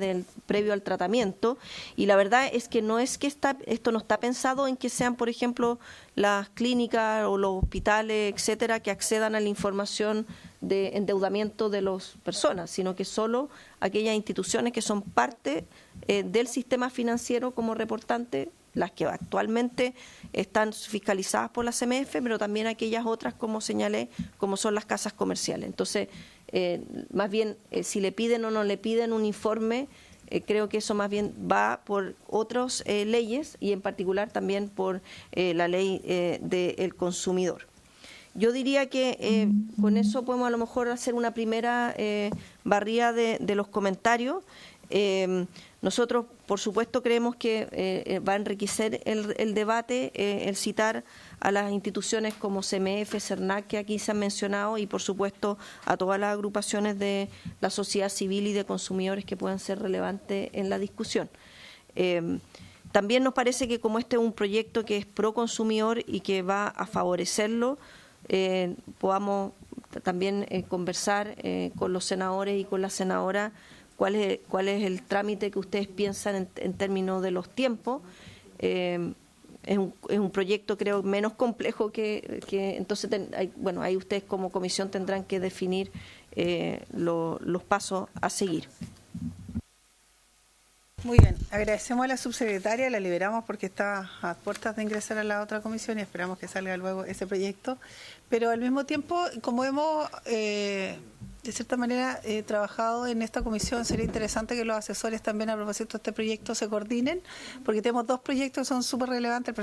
Speaker 4: previo al tratamiento. Y la verdad es que esto no está pensado en que sean, por ejemplo, las clínicas o los hospitales, etcétera, que accedan a la información de endeudamiento de las personas, sino que solo aquellas instituciones que son parte del sistema financiero como reportante, las que actualmente están fiscalizadas por la CMF, pero también aquellas otras, como señalé, como son las casas comerciales. Entonces, más bien, si le piden o no le piden un informe, creo que eso más bien va por otras leyes y en particular también por la ley del consumidor. Yo diría que con eso podemos a lo mejor hacer una primera barrida de los comentarios. Nosotros, por supuesto, creemos que va a enriquecer el debate el citar a las instituciones como CMF, CERNAC, que aquí se han mencionado, y por supuesto a todas las agrupaciones de la sociedad civil y de consumidores que puedan ser relevantes en la discusión. También nos parece que como este es un proyecto que es pro consumidor y que va a favorecerlo, podamos también conversar con los senadores y con la senadora cuál es el trámite que ustedes piensan en términos de los tiempos. Es un proyecto, creo, menos complejo que entonces, ahí ustedes como comisión tendrán que definir los pasos a seguir.
Speaker 6: Muy bien, agradecemos a la subsecretaria, la liberamos porque está a puertas de ingresar a la otra comisión y esperamos que salga luego ese proyecto, pero al mismo tiempo, como hemos de cierta manera trabajado en esta comisión, sería interesante que los asesores también a propósito de este proyecto se coordinen, porque tenemos dos proyectos que son súper relevantes, el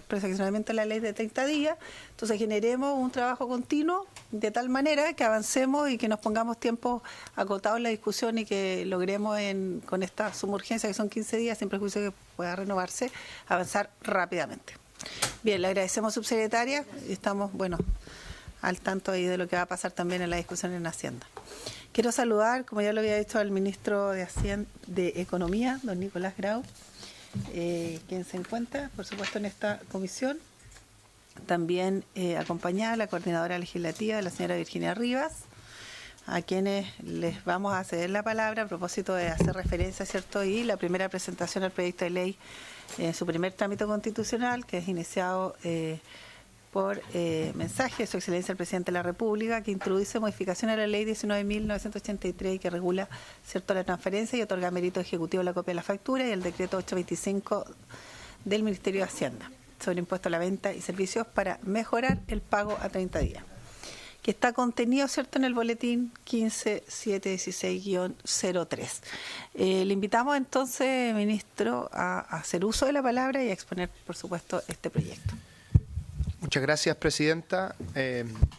Speaker 6: perfeccionamiento de la ley de 30 días, entonces generemos un trabajo continuo de tal manera que avancemos y que nos pongamos tiempos acotados en la discusión y que logremos con esta suma urgencia que son 15 días, sin prejuicio que pueda renovarse, avanzar rápidamente. Bien, le agradecemos, subsecretaria, y estamos, al tanto ahí de lo que va a pasar también en la discusión en Hacienda. Quiero saludar, como ya lo había dicho, al ministro de Economía, don Nicolás Grau, quien se encuentra, por supuesto, en esta comisión. También acompañada la coordinadora legislativa, la señora Virginia Rivas, a quienes les vamos a ceder la palabra a propósito de hacer referencia, ¿cierto?, y la primera presentación al proyecto de ley en su primer trámite constitucional, que es iniciado por mensaje de Su Excelencia el Presidente de la República, que introduce modificación a la Ley 19.983 y que regula, ¿cierto?, la transferencia y otorga mérito ejecutivo a la copia de la factura, y el decreto 825 del Ministerio de Hacienda sobre impuesto a la venta y servicios para mejorar el pago a 30 días, que está contenido, ¿cierto?, en el boletín 15716-03. Le invitamos entonces, ministro, a hacer uso de la palabra y a exponer, por supuesto, este proyecto.
Speaker 5: Muchas gracias, presidenta.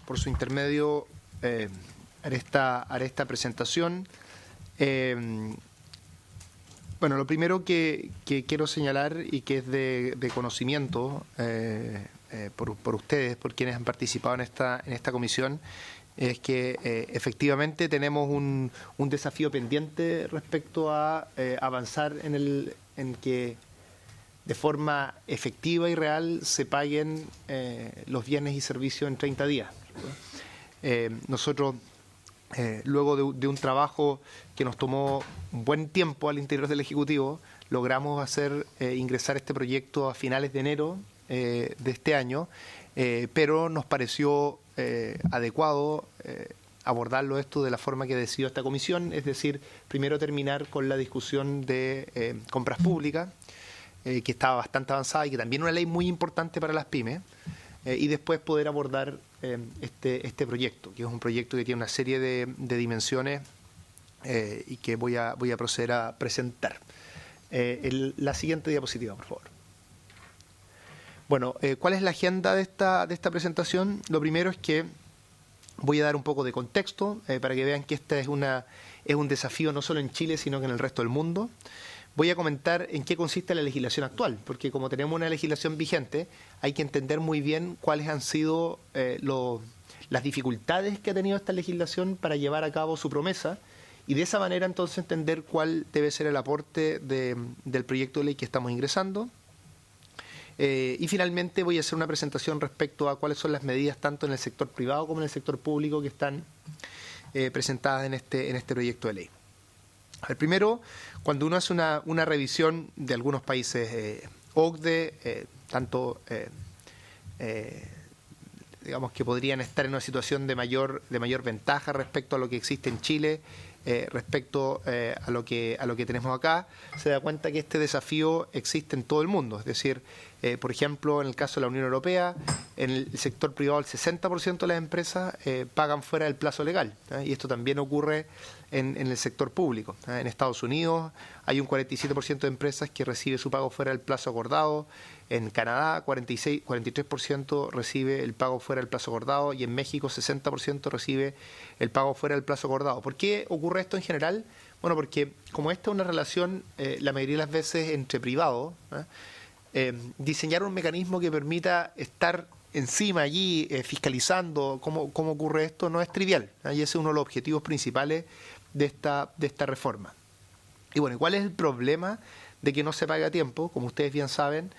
Speaker 5: Por su intermedio haré esta presentación. Lo primero que quiero señalar y que es de conocimiento por ustedes, por quienes han participado en esta comisión, es que efectivamente tenemos un desafío pendiente respecto a avanzar en que de forma efectiva y real se paguen los bienes y servicios en 30 días. Nosotros, luego de un trabajo que nos tomó un buen tiempo al interior del Ejecutivo, logramos hacer ingresar este proyecto a finales de enero de este año, pero nos pareció adecuado abordarlo esto de la forma que decidió esta comisión, es decir, primero terminar con la discusión de compras públicas, que estaba bastante avanzada y que también es una ley muy importante para las pymes, y después poder abordar este proyecto, que es un proyecto que tiene una serie de dimensiones y que voy a proceder a presentar. La siguiente diapositiva, por favor. Bueno, ¿cuál es la agenda de esta presentación? Lo primero es que voy a dar un poco de contexto para que vean que este es un desafío no solo en Chile, sino que en el resto del mundo. Voy a comentar en qué consiste la legislación actual, porque como tenemos una legislación vigente, hay que entender muy bien cuáles han sido las dificultades que ha tenido esta legislación para llevar a cabo su promesa, y de esa manera entonces entender cuál debe ser el aporte del proyecto de ley que estamos ingresando. Y finalmente voy a hacer una presentación respecto a cuáles son las medidas tanto en el sector privado como en el sector público que están presentadas en este proyecto de ley. A ver, primero, cuando uno hace una revisión de algunos países OCDE, tanto digamos que podrían estar en una situación de mayor ventaja respecto a lo que existe en Chile, respecto a lo que tenemos acá, se da cuenta que este desafío existe en todo el mundo. Es decir, por ejemplo, en el caso de la Unión Europea, en el sector privado el 60% de las empresas pagan fuera del plazo legal, y esto también ocurre en el sector público. En Estados Unidos hay un 47% de empresas que recibe su pago fuera del plazo acordado. En Canadá, 43% recibe el pago fuera del plazo acordado, y en México 60% recibe el pago fuera del plazo acordado. ¿Por qué ocurre esto en general? Bueno, porque como esta es una relación, la mayoría de las veces entre privados, diseñar un mecanismo que permita estar encima allí, fiscalizando cómo ocurre esto, no es trivial, y ese es uno de los objetivos principales de esta reforma. Y bueno, ¿cuál es el problema de que no se pague a tiempo? Como ustedes bien saben,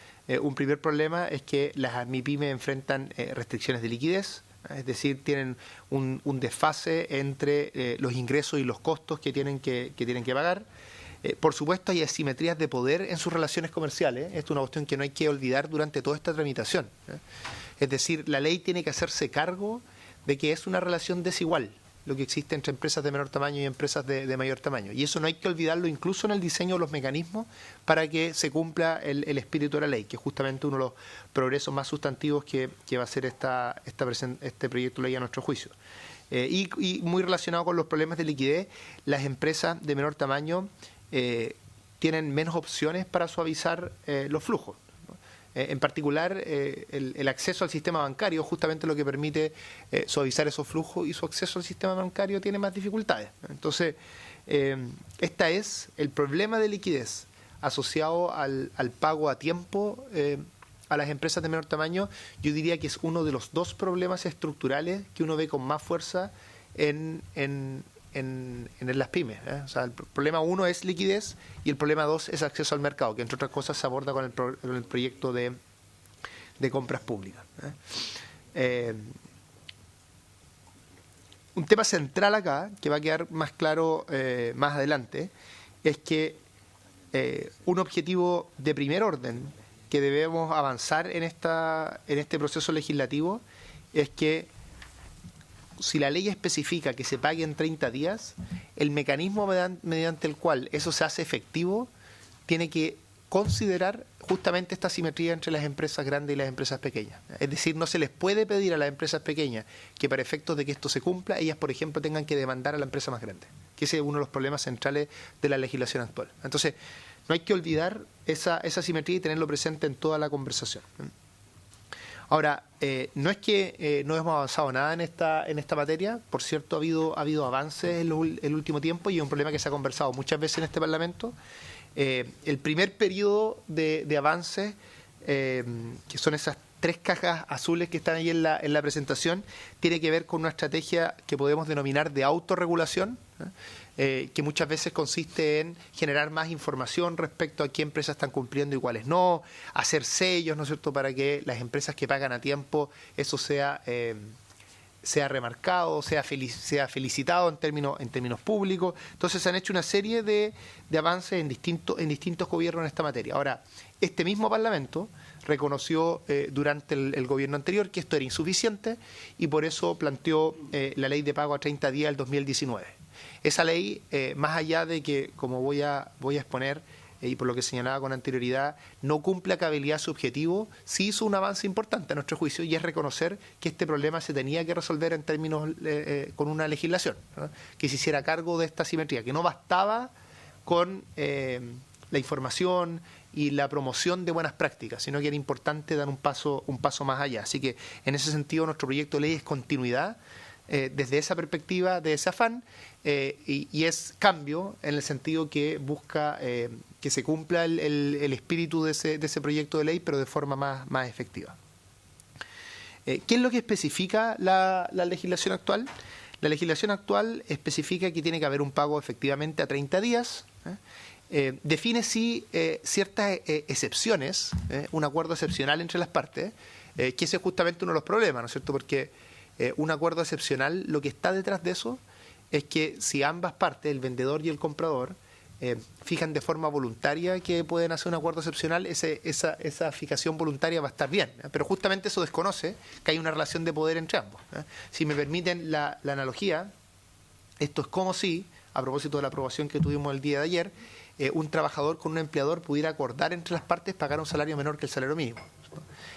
Speaker 5: un primer problema es que las MIPYME enfrentan restricciones de liquidez, es decir, tienen un desfase entre los ingresos y los costos que tienen que pagar. Por supuesto, hay asimetrías de poder en sus relaciones comerciales. Esto es una cuestión que no hay que olvidar durante toda esta tramitación. Es decir, la ley tiene que hacerse cargo de que es una relación desigual lo que existe entre empresas de menor tamaño y empresas de mayor tamaño. Y eso no hay que olvidarlo incluso en el diseño de los mecanismos para que se cumpla el espíritu de la ley, que es justamente uno de los progresos más sustantivos que va a ser este proyecto de ley a nuestro juicio. Y muy relacionado con los problemas de liquidez, las empresas de menor tamaño tienen menos opciones para suavizar los flujos. En particular, el acceso al sistema bancario justamente lo que permite suavizar esos flujos, y su acceso al sistema bancario tiene más dificultades. Entonces, este es el problema de liquidez asociado al pago a tiempo a las empresas de menor tamaño. Yo diría que es uno de los dos problemas estructurales que uno ve con más fuerza en las pymes. O sea, el problema uno es liquidez y el problema dos es acceso al mercado, que entre otras cosas se aborda con el proyecto de compras públicas. Un tema central acá, que va a quedar más claro más adelante, es que un objetivo de primer orden que debemos avanzar en este proceso legislativo es que si la ley especifica que se pague en 30 días, el mecanismo mediante el cual eso se hace efectivo tiene que considerar justamente esta asimetría entre las empresas grandes y las empresas pequeñas. Es decir, no se les puede pedir a las empresas pequeñas que para efectos de que esto se cumpla, ellas, por ejemplo, tengan que demandar a la empresa más grande, que ese es uno de los problemas centrales de la legislación actual. Entonces, no hay que olvidar esa asimetría y tenerlo presente en toda la conversación. Ahora, no es que no hemos avanzado nada en esta materia. Por cierto, ha habido avances en el último tiempo, y es un problema que se ha conversado muchas veces en este Parlamento. El primer periodo de avances, que son esas 3 cajas azules que están ahí en la presentación, tiene que ver con una estrategia que podemos denominar de autorregulación, que muchas veces consiste en generar más información respecto a qué empresas están cumpliendo y cuáles no, hacer sellos, ¿no es cierto?, para que las empresas que pagan a tiempo eso sea remarcado, sea felicitado en términos públicos. Entonces se han hecho una serie de avances en distintos gobiernos en esta materia. Ahora, este mismo Parlamento reconoció durante el gobierno anterior que esto era insuficiente, y por eso planteó la ley de pago a 30 días del 2019. Esa ley, más allá de que, como voy a exponer, y por lo que señalaba con anterioridad, no cumple a cabalidad su objetivo, sí hizo un avance importante a nuestro juicio, y es reconocer que este problema se tenía que resolver en términos con una legislación, ¿no?, que se hiciera cargo de esta asimetría, que no bastaba con la información y la promoción de buenas prácticas, sino que era importante dar un paso más allá. Así que en ese sentido nuestro proyecto de ley es continuidad desde esa perspectiva, de ese afán, y es cambio en el sentido que busca que se cumpla el espíritu de ese proyecto de ley, pero de forma más efectiva. ¿Qué es lo que especifica la legislación actual? La legislación actual especifica que tiene que haber un pago efectivamente a 30 días. Define sí ciertas excepciones, un acuerdo excepcional entre las partes, que ese es justamente uno de los problemas, ¿no es cierto? Porque un acuerdo excepcional, lo que está detrás de eso es que si ambas partes, el vendedor y el comprador, fijan de forma voluntaria que pueden hacer un acuerdo excepcional, esa fijación voluntaria va a estar bien, pero justamente eso desconoce que hay una relación de poder entre ambos. Si me permiten la analogía, esto es como si, a propósito de la aprobación que tuvimos el día de ayer, un trabajador con un empleador pudiera acordar entre las partes pagar un salario menor que el salario mínimo.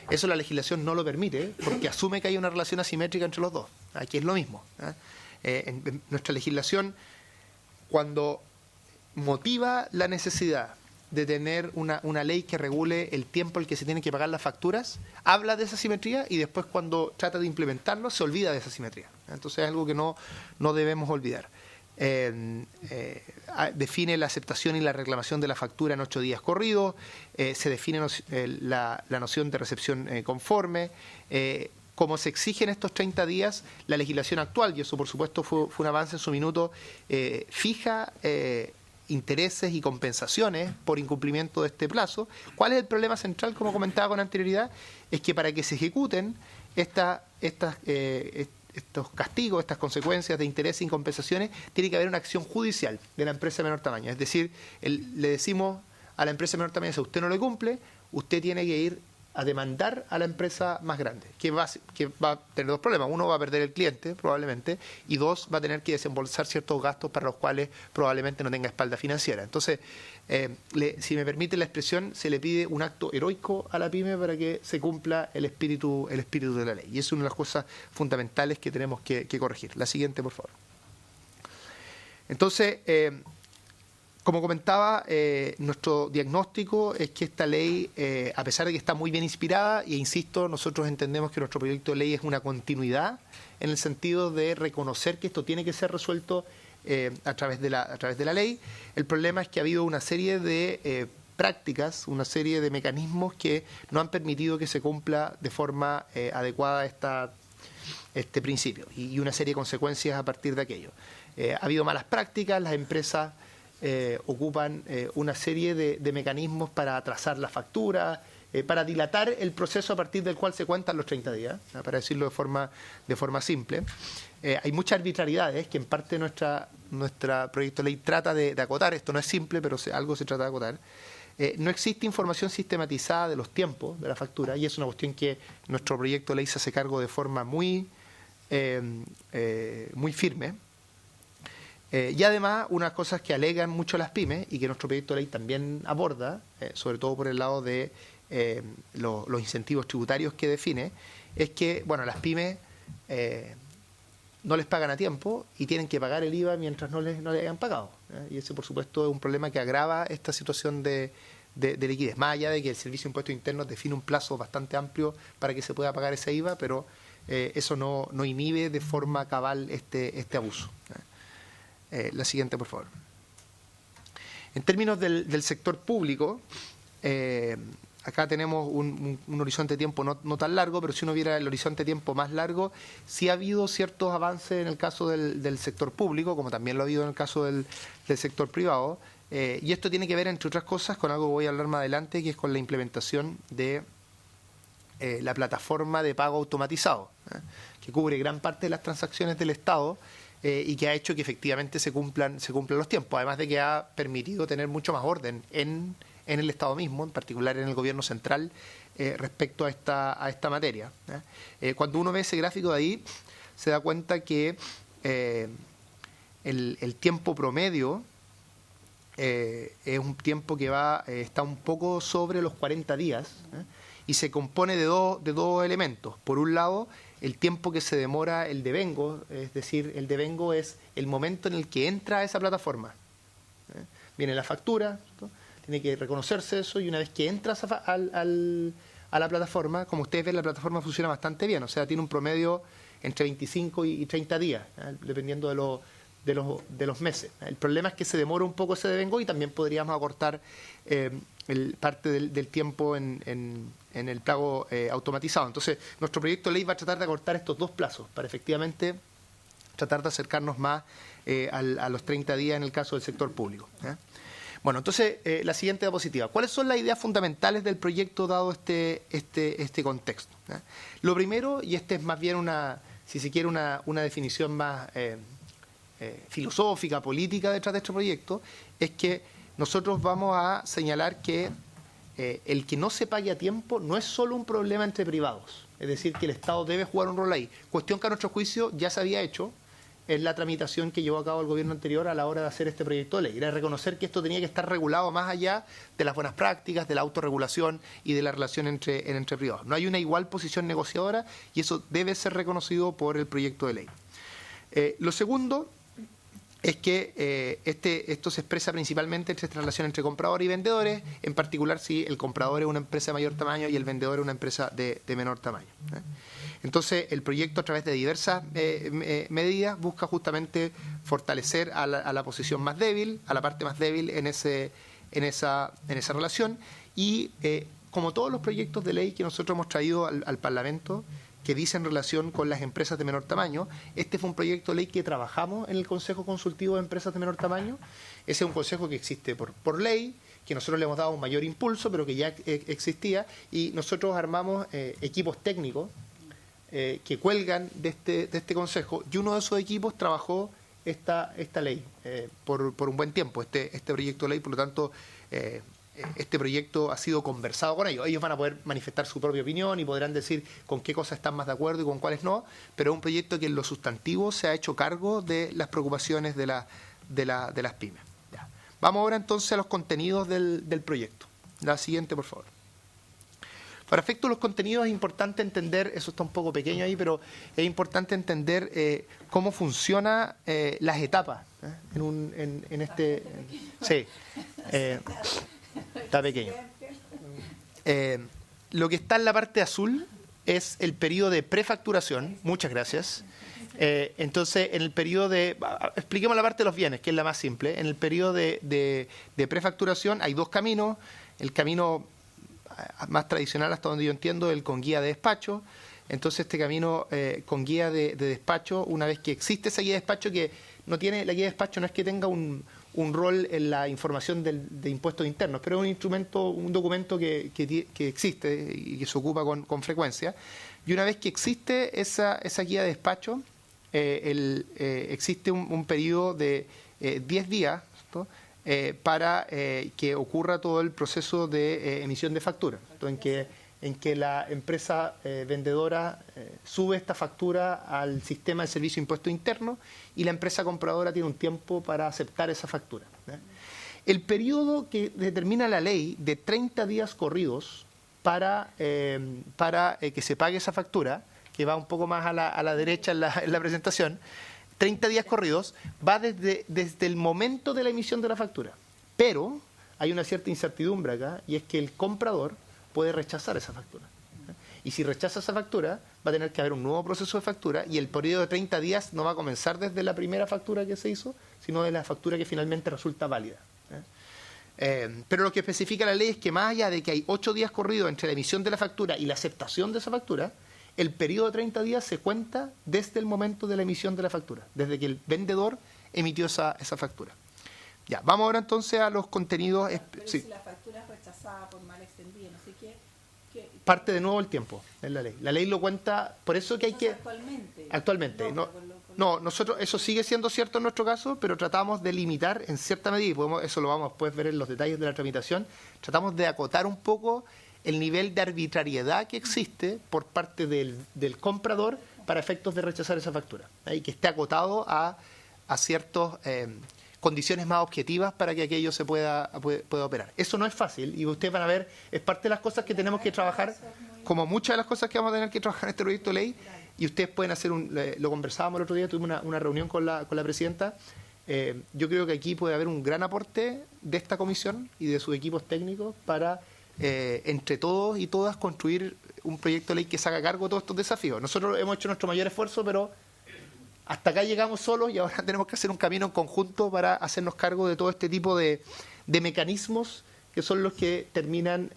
Speaker 5: Eso la legislación no lo permite porque asume que hay una relación asimétrica entre los dos. Aquí es lo mismo. En nuestra legislación, cuando motiva la necesidad de tener una ley que regule el tiempo en el que se tienen que pagar las facturas, habla de esa simetría y después cuando trata de implementarlo se olvida de esa simetría. Entonces es algo que no debemos olvidar. Define la aceptación y la reclamación de la factura en 8 días corridos, se define la noción de recepción conforme. Como se exigen estos 30 días, la legislación actual, y eso por supuesto fue un avance en su minuto, fija intereses y compensaciones por incumplimiento de este plazo. ¿Cuál es el problema central, como comentaba con anterioridad? Es que para que se ejecuten estos castigos, estas consecuencias de intereses y compensaciones, tiene que haber una acción judicial de la empresa de menor tamaño. Es decir, le decimos a la empresa de menor tamaño, si usted no le cumple, usted tiene que ir a demandar a la empresa más grande, que va a tener dos problemas. Uno, va a perder el cliente, probablemente, y dos, va a tener que desembolsar ciertos gastos para los cuales probablemente no tenga espalda financiera. Entonces, si me permite la expresión, se le pide un acto heroico a la pyme para que se cumpla el espíritu de la ley. Y es una de las cosas fundamentales que tenemos que corregir. La siguiente, por favor. Entonces, como comentaba, nuestro diagnóstico es que esta ley, a pesar de que está muy bien inspirada, e insisto, nosotros entendemos que nuestro proyecto de ley es una continuidad en el sentido de reconocer que esto tiene que ser resuelto a través de la ley. El problema es que ha habido una serie de prácticas, una serie de mecanismos que no han permitido que se cumpla de forma adecuada este principio y una serie de consecuencias a partir de aquello. Ha habido malas prácticas, las empresas ocupan una serie de mecanismos para atrasar la factura, para dilatar el proceso a partir del cual se cuentan los 30 días, para decirlo de forma simple. Hay muchas arbitrariedades que en parte nuestra proyecto de ley trata de acotar. Esto no es simple, pero algo se trata de acotar. No existe información sistematizada de los tiempos de la factura y es una cuestión que nuestro proyecto de ley se hace cargo de forma muy firme. Y además, unas cosas que alegan mucho las pymes y que nuestro proyecto de ley también aborda, sobre todo por el lado de los incentivos tributarios que define, es que las pymes no les pagan a tiempo y tienen que pagar el IVA mientras no le hayan pagado. Y ese, por supuesto, es un problema que agrava esta situación de liquidez. Más allá de que el Servicio de Impuestos Internos define un plazo bastante amplio para que se pueda pagar ese IVA, pero eso no inhibe de forma cabal este abuso. La siguiente, por favor. En términos del sector público, acá tenemos un horizonte de tiempo no tan largo, pero si uno viera el horizonte de tiempo más largo, sí ha habido ciertos avances en el caso del sector público, como también lo ha habido en el caso del sector privado, y esto tiene que ver, entre otras cosas, con algo que voy a hablar más adelante, que es con la implementación de la plataforma de pago automatizado, que cubre gran parte de las transacciones del Estado, y que ha hecho que efectivamente se cumplan los tiempos, además de que ha permitido tener mucho más orden en el Estado mismo, en particular en el gobierno central, respecto a esta materia. Cuando uno ve ese gráfico de ahí, se da cuenta que el tiempo promedio es un tiempo que está un poco sobre los 40 días, y se compone de dos elementos. Por un lado, el tiempo que se demora el devengo, es decir, el devengo es el momento en el que entra a esa plataforma. Viene la factura, ¿no? tiene que reconocerse eso, y una vez que entras a la plataforma, como ustedes ven, la plataforma funciona bastante bien, o sea, tiene un promedio entre 25 y 30 días, dependiendo de los meses. El problema es que se demora un poco ese devengo, y también podríamos acortar parte del tiempo en el pago automatizado. Entonces, nuestro proyecto de ley va a tratar de acortar estos dos plazos para efectivamente tratar de acercarnos más a los 30 días en el caso del sector público. Bueno, entonces, la siguiente diapositiva. ¿Cuáles son las ideas fundamentales del proyecto dado este contexto? Lo primero, y este es más bien si se quiere, una definición más filosófica, política detrás de este proyecto, es que nosotros vamos a señalar que el que no se pague a tiempo no es solo un problema entre privados, es decir, que el Estado debe jugar un rol ahí. Cuestión que a nuestro juicio ya se había hecho en la tramitación que llevó a cabo el gobierno anterior a la hora de hacer este proyecto de ley. Era reconocer que esto tenía que estar regulado más allá de las buenas prácticas, de la autorregulación y de la relación entre privados. No hay una igual posición negociadora, y eso debe ser reconocido por el proyecto de ley. Lo segundo es que esto se expresa principalmente entre esta relación entre compradores y vendedores, en particular si el comprador es una empresa de mayor tamaño y el vendedor es una empresa de menor tamaño. Entonces, el proyecto, a través de diversas medidas, busca justamente fortalecer a la posición más débil, a la parte más débil en esa relación, y como todos los proyectos de ley que nosotros hemos traído al Parlamento, que dice en relación con las empresas de menor tamaño, este fue un proyecto de ley que trabajamos en el Consejo Consultivo de Empresas de Menor Tamaño. Ese es un consejo que existe por ley, que nosotros le hemos dado un mayor impulso, pero que ya existía, y nosotros armamos equipos técnicos que cuelgan de este consejo, y uno de esos equipos trabajó esta ley por un buen tiempo, este proyecto de ley. Por lo tanto, este proyecto ha sido conversado con ellos. Ellos van a poder manifestar su propia opinión y podrán decir con qué cosas están más de acuerdo y con cuáles no, pero es un proyecto que en lo sustantivo se ha hecho cargo de las preocupaciones de las pymes. Ya. Vamos ahora entonces a los contenidos del proyecto. La siguiente, por favor. Para efectos de los contenidos es importante entender, eso está un poco pequeño ahí, pero es importante entender cómo funcionan las etapas en este... Sí, está pequeño. Lo que está en la parte azul es el periodo de prefacturación. Muchas gracias. Entonces, en el periodo de... Expliquemos la parte de los bienes, que es la más simple. En el periodo de prefacturación hay dos caminos. El camino más tradicional, hasta donde yo entiendo, el con guía de despacho. Entonces, este camino con guía de despacho, una vez que existe esa guía de despacho, que no tiene, la guía de despacho no es que tenga un rol en la información de impuestos internos, pero es un instrumento, un documento que existe y que se ocupa con frecuencia. Y una vez que existe esa guía de despacho, existe un periodo de 10 días, ¿no?, para que ocurra todo el proceso de emisión de factura, en que la empresa vendedora sube esta factura al sistema de servicio de impuestos internos, y la empresa compradora tiene un tiempo para aceptar esa factura. El periodo que determina la ley de 30 días corridos para que se pague esa factura, que va un poco más a la derecha en la presentación, 30 días corridos, va desde el momento de la emisión de la factura. Pero hay una cierta incertidumbre acá, y es que el comprador puede rechazar esa factura. Y si rechaza esa factura, va a tener que haber un nuevo proceso de factura, y el periodo de 30 días no va a comenzar desde la primera factura que se hizo, sino de la factura que finalmente resulta válida. Pero lo que especifica la ley es que, más allá de que hay 8 días corridos entre la emisión de la factura y la aceptación de esa factura, el periodo de 30 días se cuenta desde el momento de la emisión de la factura, desde que el vendedor emitió esa factura. Ya, vamos ahora entonces a los contenidos.
Speaker 6: Pero sí. Si la factura es rechazada por mal extendida, no sé qué.
Speaker 5: Parte de nuevo el tiempo en la ley. La ley lo cuenta, por eso que hay que... Actualmente. No, nosotros, eso sigue siendo cierto en nuestro caso, pero tratamos de limitar en cierta medida, y eso lo vamos a después ver en los detalles de la tramitación, tratamos de acotar un poco el nivel de arbitrariedad que existe por parte del comprador para efectos de rechazar esa factura, y que esté acotado a ciertas condiciones más objetivas para que aquello se pueda operar. Eso no es fácil, y ustedes van a ver, es parte de las cosas que tenemos que trabajar, como muchas de las cosas que vamos a tener que trabajar en este proyecto de ley, y ustedes pueden hacer lo conversábamos el otro día, tuvimos una reunión con la presidenta, yo creo que aquí puede haber un gran aporte de esta comisión y de sus equipos técnicos para, entre todos y todas, construir un proyecto de ley que se haga cargo de todos estos desafíos. Nosotros hemos hecho nuestro mayor esfuerzo, pero hasta acá llegamos solos y ahora tenemos que hacer un camino en conjunto para hacernos cargo de todo este tipo de mecanismos que son los que terminan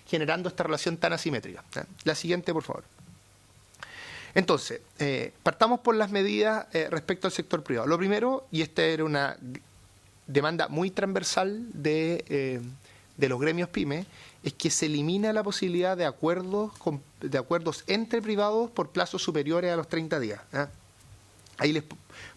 Speaker 5: generando esta relación tan asimétrica. La siguiente, por favor. Entonces, partamos por las medidas respecto al sector privado. Lo primero, y esta era una demanda muy transversal de los gremios PYME, es que se elimina la posibilidad de acuerdos entre privados por plazos superiores a los 30 días. Ahí les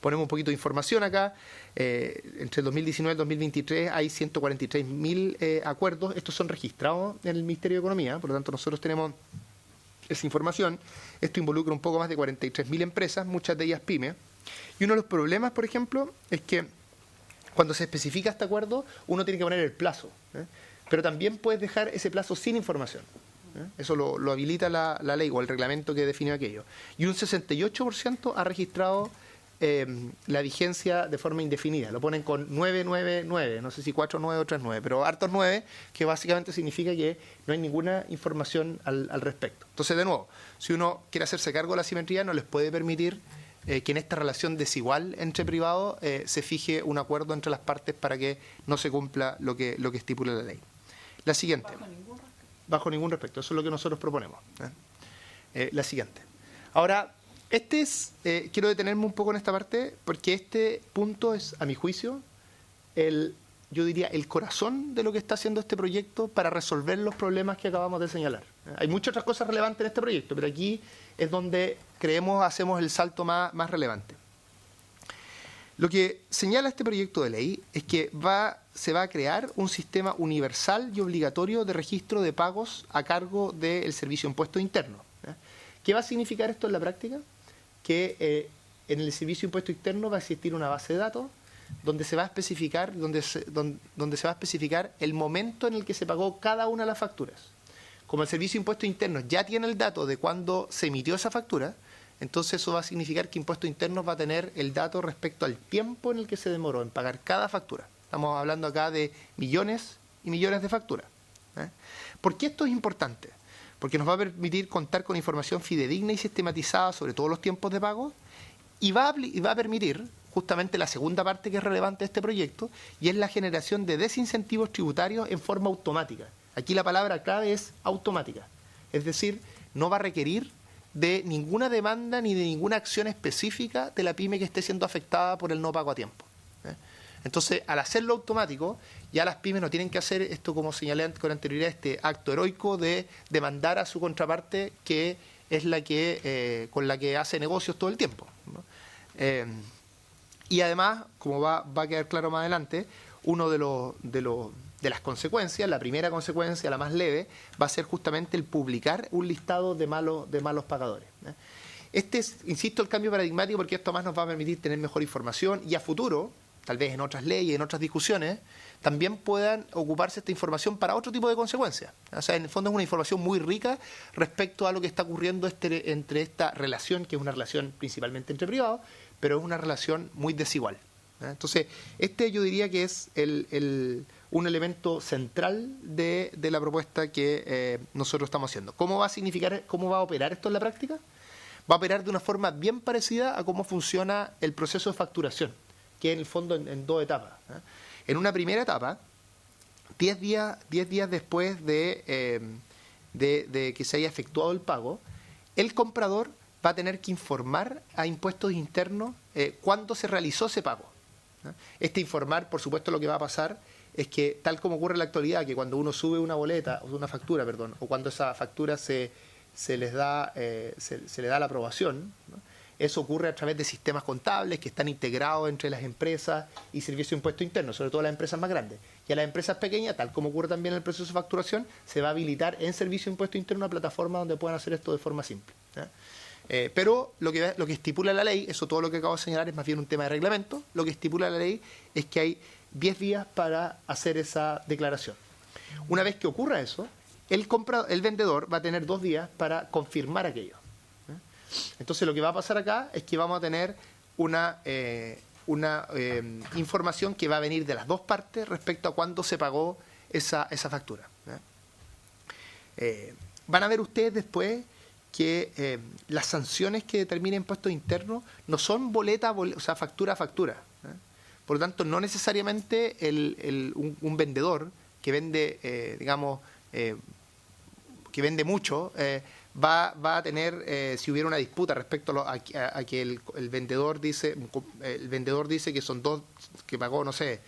Speaker 5: ponemos un poquito de información acá. Entre el 2019 y el 2023 hay 143.000 acuerdos. Estos son registrados en el Ministerio de Economía, por lo tanto nosotros tenemos esa información. Esto involucra un poco más de 43.000 empresas, muchas de ellas pymes. Y uno de los problemas, por ejemplo, es que cuando se especifica este acuerdo, uno tiene que poner el plazo, pero también puedes dejar ese plazo sin información. Eso lo habilita la ley o el reglamento que define aquello. Y un 68% ha registrado la vigencia de forma indefinida. Lo ponen con 999, no sé si 49 o 39, pero hartos 9, que básicamente significa que no hay ninguna información al respecto. Entonces, de nuevo, si uno quiere hacerse cargo de la asimetría, no les puede permitir que en esta relación desigual entre privados se fije un acuerdo entre las partes para que no se cumpla lo que estipula la ley. La siguiente. Bajo ningún respecto. Eso es lo que nosotros proponemos. La siguiente. Ahora, quiero detenerme un poco en esta parte, porque este punto es, a mi juicio, yo diría, el corazón de lo que está haciendo este proyecto para resolver los problemas que acabamos de señalar. Hay muchas otras cosas relevantes en este proyecto, pero aquí es donde hacemos el salto más relevante. Lo que señala este proyecto de ley es que se va a crear un sistema universal y obligatorio de registro de pagos a cargo del Servicio de Impuestos Internos. ¿Qué va a significar esto en la práctica? Que en el Servicio de Impuestos Internos va a existir una base de datos donde se va a especificar, donde se va a especificar el momento en el que se pagó cada una de las facturas. Como el Servicio de Impuestos Internos ya tiene el dato de cuándo se emitió esa factura, entonces eso va a significar que Impuestos Internos va a tener el dato respecto al tiempo en el que se demoró en pagar cada factura. Estamos hablando acá de millones y millones de facturas. ¿Por qué esto es importante? Porque nos va a permitir contar con información fidedigna y sistematizada sobre todos los tiempos de pago y va a permitir justamente la segunda parte que es relevante de este proyecto, y es la generación de desincentivos tributarios en forma automática. Aquí la palabra clave es automática. Es decir, no va a requerir de ninguna demanda ni de ninguna acción específica de la pyme que esté siendo afectada por el no pago a tiempo. Entonces, al hacerlo automático, ya las pymes no tienen que hacer esto, como señalé con anterioridad, este acto heroico de demandar a su contraparte, que es la que con la que hace negocios todo el tiempo, ¿no? Y además, como va a quedar claro más adelante, uno de las consecuencias, la primera consecuencia, la más leve, va a ser justamente el publicar un listado de malos pagadores. Este es, insisto, el cambio paradigmático, porque esto más nos va a permitir tener mejor información y a futuro, tal vez en otras leyes, en otras discusiones, también puedan ocuparse esta información para otro tipo de consecuencias. O sea, en el fondo es una información muy rica respecto a lo que está ocurriendo entre esta relación, que es una relación principalmente entre privados, pero es una relación muy desigual. Entonces, yo diría que es un elemento central de la propuesta que nosotros estamos haciendo. ¿Cómo va a operar esto en la práctica? Va a operar de una forma bien parecida a cómo funciona el proceso de facturación, que en el fondo en dos etapas. En una primera etapa, 10 días después de que se haya efectuado el pago, el comprador va a tener que informar a Impuestos Internos cuándo se realizó ese pago. Informar, por supuesto, lo que va a pasar es que, tal como ocurre en la actualidad, que cuando uno sube una factura, o cuando esa factura se le da la aprobación, ¿no? Eso ocurre a través de sistemas contables que están integrados entre las empresas y servicios de impuestos internos, sobre todo las empresas más grandes. Y a las empresas pequeñas, tal como ocurre también en el proceso de facturación, se va a habilitar en servicio de impuestos internos una plataforma donde puedan hacer esto de forma simple. Pero lo que estipula la ley, todo lo que acabo de señalar es más bien un tema de reglamento. Lo que estipula la ley es que hay 10 días para hacer esa declaración. Una vez que ocurra eso, el vendedor va a tener 2 días para confirmar aquello. Entonces, lo que va a pasar acá es que vamos a tener información que va a venir de las dos partes respecto a cuándo se pagó esa factura. Van a ver ustedes después que las sanciones que determina impuestos internos no son o sea, factura a factura. Por lo tanto, no necesariamente un vendedor que vende, que vende mucho, va a tener, si hubiera una disputa respecto a que el vendedor dice que son dos, que pagó, no sé,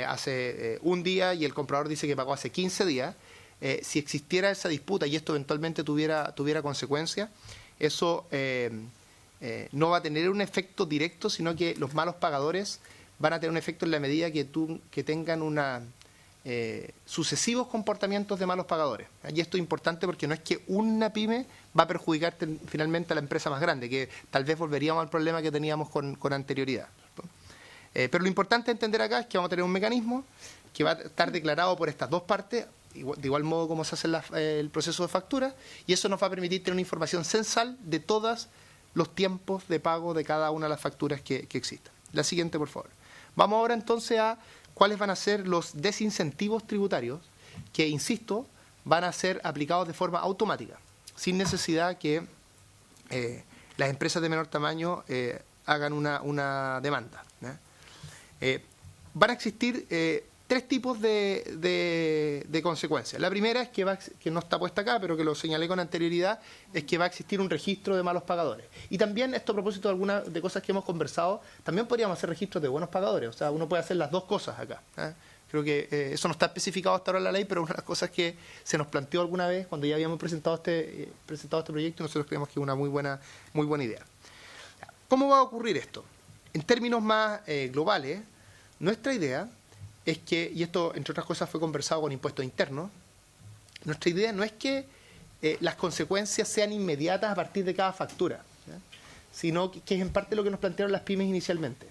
Speaker 5: hace un día y el comprador dice que pagó hace 15 días, si existiera esa disputa y esto eventualmente tuviera consecuencias, eso no va a tener un efecto directo, sino que los malos pagadores van a tener un efecto en la medida que tengan sucesivos comportamientos de malos pagadores. Y esto es importante porque no es que una pyme va a perjudicar finalmente a la empresa más grande, que tal vez volveríamos al problema que teníamos con anterioridad. Pero lo importante a entender acá es que vamos a tener un mecanismo que va a estar declarado por estas dos partes, de igual modo como se hace el proceso de factura, y eso nos va a permitir tener una información censal de todos los tiempos de pago de cada una de las facturas que existan. La siguiente, por favor. Vamos ahora entonces a cuáles van a ser los desincentivos tributarios que, insisto, van a ser aplicados de forma automática, sin necesidad que las empresas de menor tamaño hagan una demanda. Van a existir tres tipos de consecuencias. La primera es que no está puesta acá, pero que lo señalé con anterioridad, es que va a existir un registro de malos pagadores. Y también, esto a propósito de algunas de cosas que hemos conversado, también podríamos hacer registros de buenos pagadores. O sea, uno puede hacer las dos cosas acá. Creo que eso no está especificado hasta ahora en la ley, pero una de las cosas que se nos planteó alguna vez cuando ya habíamos presentado este proyecto, y nosotros creemos que es una muy buena idea. ¿Cómo va a ocurrir esto? En términos más globales, nuestra idea es que, y esto entre otras cosas fue conversado con impuestos internos, nuestra idea no es que las consecuencias sean inmediatas a partir de cada factura, sino que es en parte lo que nos plantearon las pymes inicialmente,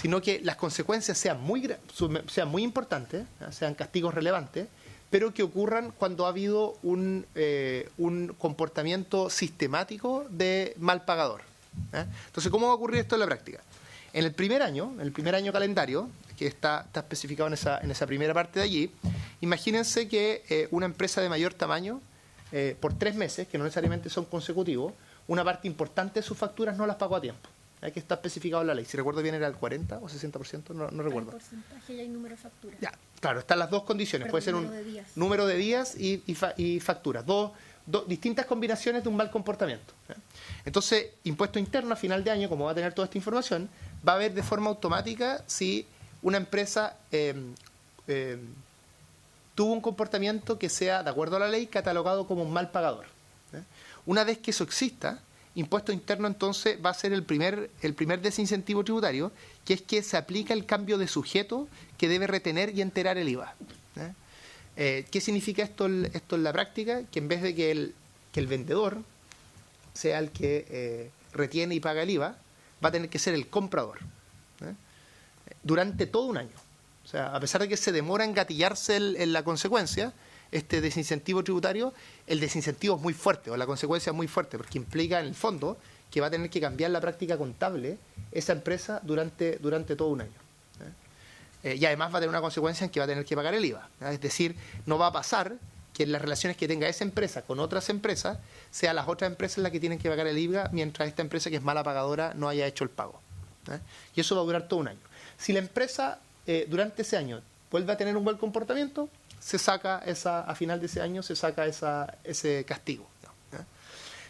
Speaker 5: sino que las consecuencias sean muy importantes, sean castigos relevantes, pero que ocurran cuando ha habido un comportamiento sistemático de mal pagador. Entonces, ¿cómo va a ocurrir esto en la práctica? En el primer año calendario, que está especificado en esa primera parte de allí, imagínense que una empresa de mayor tamaño, por 3 meses, que no necesariamente son consecutivos, una parte importante de sus facturas no las pagó a tiempo. Que está especificado en la ley. Si recuerdo bien, era el 40 o 60%, no recuerdo.
Speaker 8: El porcentaje y hay número de facturas.
Speaker 5: Ya, claro, están las dos condiciones.
Speaker 8: Pero
Speaker 5: puede ser un número de días y facturas. Dos distintas combinaciones de un mal comportamiento. Entonces, impuesto interno a final de año, como va a tener toda esta información, va a ver de forma automática si una empresa tuvo un comportamiento que sea, de acuerdo a la ley, catalogado como un mal pagador. Una vez que eso exista, impuesto interno entonces va a ser el primer desincentivo tributario, que es que se aplica el cambio de sujeto que debe retener y enterar el IVA. ¿Qué significa esto en la práctica? Que en vez de que el vendedor sea el que retiene y paga el IVA, va a tener que ser el comprador durante todo un año. O sea, a pesar de que se demora en gatillarse en la consecuencia, este desincentivo tributario, el desincentivo es muy fuerte, o la consecuencia es muy fuerte, porque implica en el fondo que va a tener que cambiar la práctica contable esa empresa durante todo un año. Y además va a tener una consecuencia en que va a tener que pagar el IVA. Es decir, no va a pasar que en las relaciones que tenga esa empresa con otras empresas, sean las otras empresas las que tienen que pagar el IVA, mientras esta empresa que es mala pagadora no haya hecho el pago. Y eso va a durar todo un año. Si la empresa durante ese año vuelve a tener un buen comportamiento, se saca a final de ese año se saca ese castigo.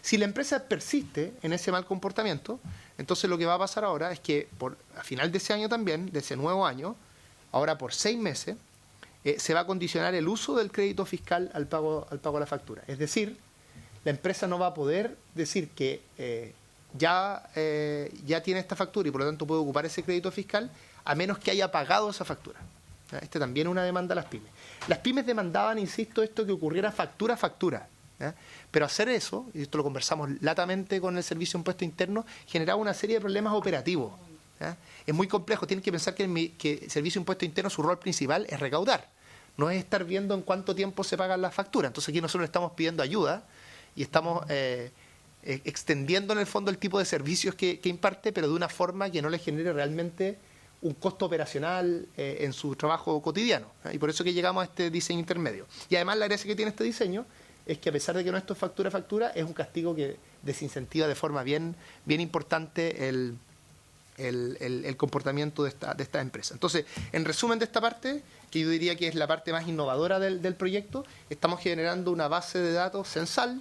Speaker 5: Si la empresa persiste en ese mal comportamiento, entonces lo que va a pasar ahora es que a final de ese año también, de ese nuevo año, ahora por 6 meses, se va a condicionar el uso del crédito fiscal al pago de la factura. Es decir, la empresa no va a poder decir que ya tiene esta factura y por lo tanto puede ocupar ese crédito fiscal a menos que haya pagado esa factura. Este también es una demanda a las pymes. Las pymes demandaban, insisto, esto que ocurriera factura a factura. Pero hacer eso, y esto lo conversamos latamente con el Servicio de Impuesto Interno, generaba una serie de problemas operativos. Es muy complejo. Tienen que pensar que el Servicio de Impuesto Interno, su rol principal es recaudar. No es estar viendo en cuánto tiempo se pagan las facturas. Entonces aquí nosotros estamos pidiendo ayuda y estamos extendiendo en el fondo el tipo de servicios que imparte, pero de una forma que no le genere realmente un costo operacional en su trabajo cotidiano. Y por eso que llegamos a este diseño intermedio. Y además la gracia que tiene este diseño es que a pesar de que no esto es factura a factura, es un castigo que desincentiva de forma bien importante el comportamiento de esta empresa. Entonces, en resumen de esta parte, que yo diría que es la parte más innovadora del proyecto, estamos generando una base de datos censal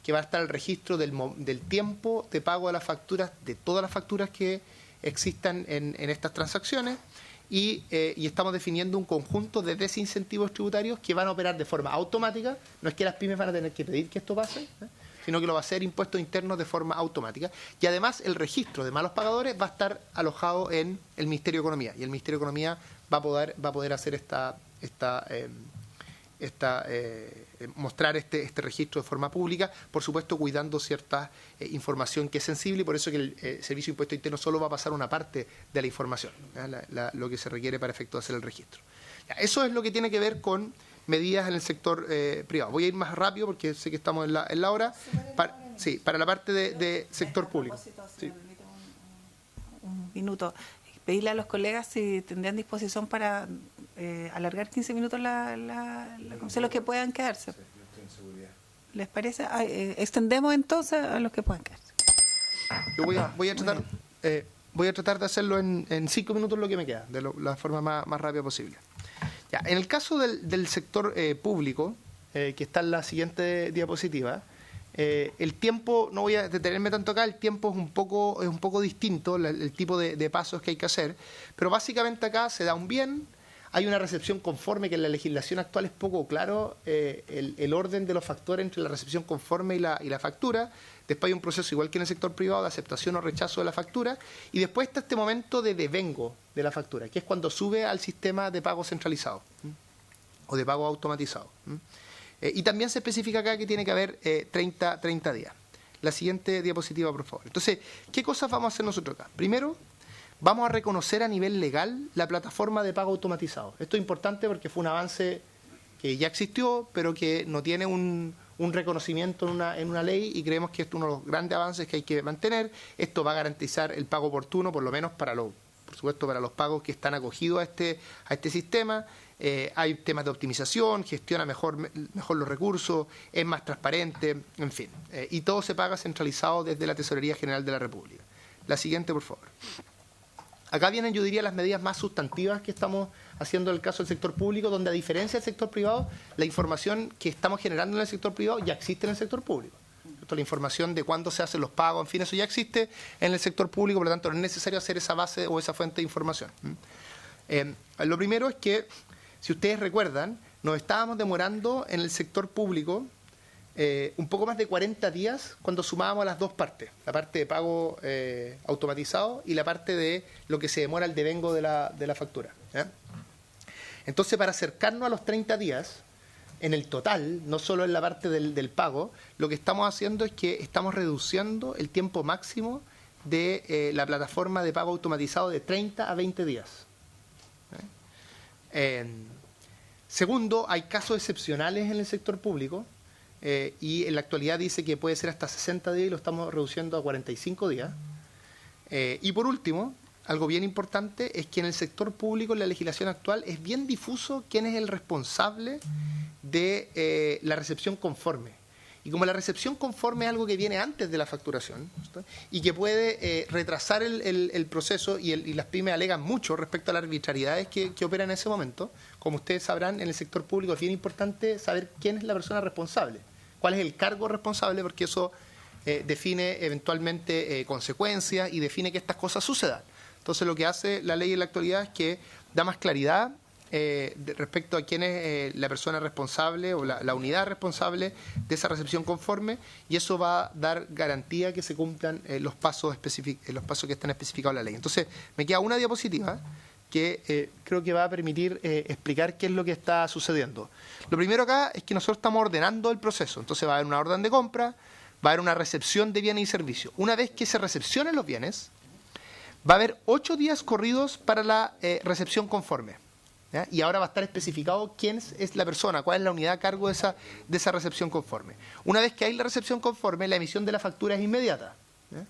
Speaker 5: que va a estar el registro del tiempo de pago de las facturas, de todas las facturas que existan en estas transacciones, y estamos definiendo un conjunto de desincentivos tributarios que van a operar de forma automática. No es que las pymes van a tener que pedir que esto pase, sino que lo va a hacer impuestos internos de forma automática. Y además el registro de malos pagadores va a estar alojado en el Ministerio de Economía, y el Ministerio de Economía va a poder hacer mostrar este registro de forma pública, por supuesto cuidando cierta información que es sensible, y por eso que el Servicio de Impuesto Interno solo va a pasar una parte de la información, lo que se requiere para efecto de hacer el registro. Eso es lo que tiene que ver con medidas en el sector privado. Voy a ir más rápido porque sé que estamos en la hora. Para la parte de sector público. Sí.
Speaker 6: Un minuto. Pedirle a los colegas si tendrían disposición para alargar 15 minutos la comisión, los que puedan quedarse. ¿Les parece? Extendemos entonces a los que puedan quedarse.
Speaker 5: Yo voy a tratar de hacerlo en 5 minutos lo que me queda, de la forma más rápida posible. Ya, en el caso del sector público, que está en la siguiente diapositiva, el tiempo, no voy a detenerme tanto acá, el tiempo es un poco distinto, el tipo de pasos que hay que hacer, pero básicamente acá se da un bien, hay una recepción conforme, que en la legislación actual es poco claro el orden de los factores entre la recepción conforme y la factura. Después hay un proceso, igual que en el sector privado, de aceptación o rechazo de la factura, y después está este momento de devengo de la factura, que es cuando sube al sistema de pago centralizado o de pago automatizado. Y también se especifica acá que tiene que haber 30 días. La siguiente diapositiva, por favor. Entonces, ¿qué cosas vamos a hacer nosotros acá? Primero, vamos a reconocer a nivel legal la plataforma de pago automatizado. Esto es importante porque fue un avance que ya existió, pero que no tiene un reconocimiento en una ley, y creemos que esto es uno de los grandes avances que hay que mantener. Esto va a garantizar el pago oportuno, por lo menos por supuesto para los pagos que están acogidos a este sistema. Hay temas de optimización, gestiona mejor los recursos, es más transparente, en fin. Y todo se paga centralizado desde la Tesorería General de la República. La siguiente, por favor. Acá vienen, yo diría, las medidas más sustantivas que estamos haciendo en el caso del sector público, donde a diferencia del sector privado, la información que estamos generando en el sector privado ya existe en el sector público. La información de cuándo se hacen los pagos, en fin, eso ya existe en el sector público, por lo tanto no es necesario hacer esa base o esa fuente de información. Lo primero es que, si ustedes recuerdan, nos estábamos demorando en el sector público un poco más de 40 días cuando sumábamos las dos partes, la parte de pago automatizado y la parte de lo que se demora el devengo de la factura. Entonces, para acercarnos a los 30 días, en el total, no solo en la parte del pago, lo que estamos haciendo es que estamos reduciendo el tiempo máximo de la plataforma de pago automatizado de 30 a 20 días. Segundo, hay casos excepcionales en el sector público, y en la actualidad dice que puede ser hasta 60 días y lo estamos reduciendo a 45 días. Y por último, algo bien importante es que en el sector público, en la legislación actual, es bien difuso quién es el responsable de la recepción conforme. Y como la recepción conforme es algo que viene antes de la facturación, ¿sí?, y que puede retrasar el proceso, y las pymes alegan mucho respecto a las arbitrariedades que operan en ese momento, como ustedes sabrán, en el sector público es bien importante saber quién es la persona responsable, cuál es el cargo responsable, porque eso define eventualmente consecuencias y define que estas cosas sucedan. Entonces, lo que hace la ley en la actualidad es que da más claridad respecto a quién es la persona responsable o la unidad responsable de esa recepción conforme, y eso va a dar garantía que se cumplan los pasos que están especificados en la ley. Entonces, me queda una diapositiva que creo que va a permitir explicar qué es lo que está sucediendo. Lo primero acá es que nosotros estamos ordenando el proceso. Entonces, va a haber una orden de compra, va a haber una recepción de bienes y servicios. Una vez que se recepcionen los bienes, va a haber 8 días corridos para la recepción conforme. ¿Ya? Y ahora va a estar especificado quién es la persona, cuál es la unidad a cargo de esa recepción conforme. Una vez que hay la recepción conforme, la emisión de la factura es inmediata. ¿Ya?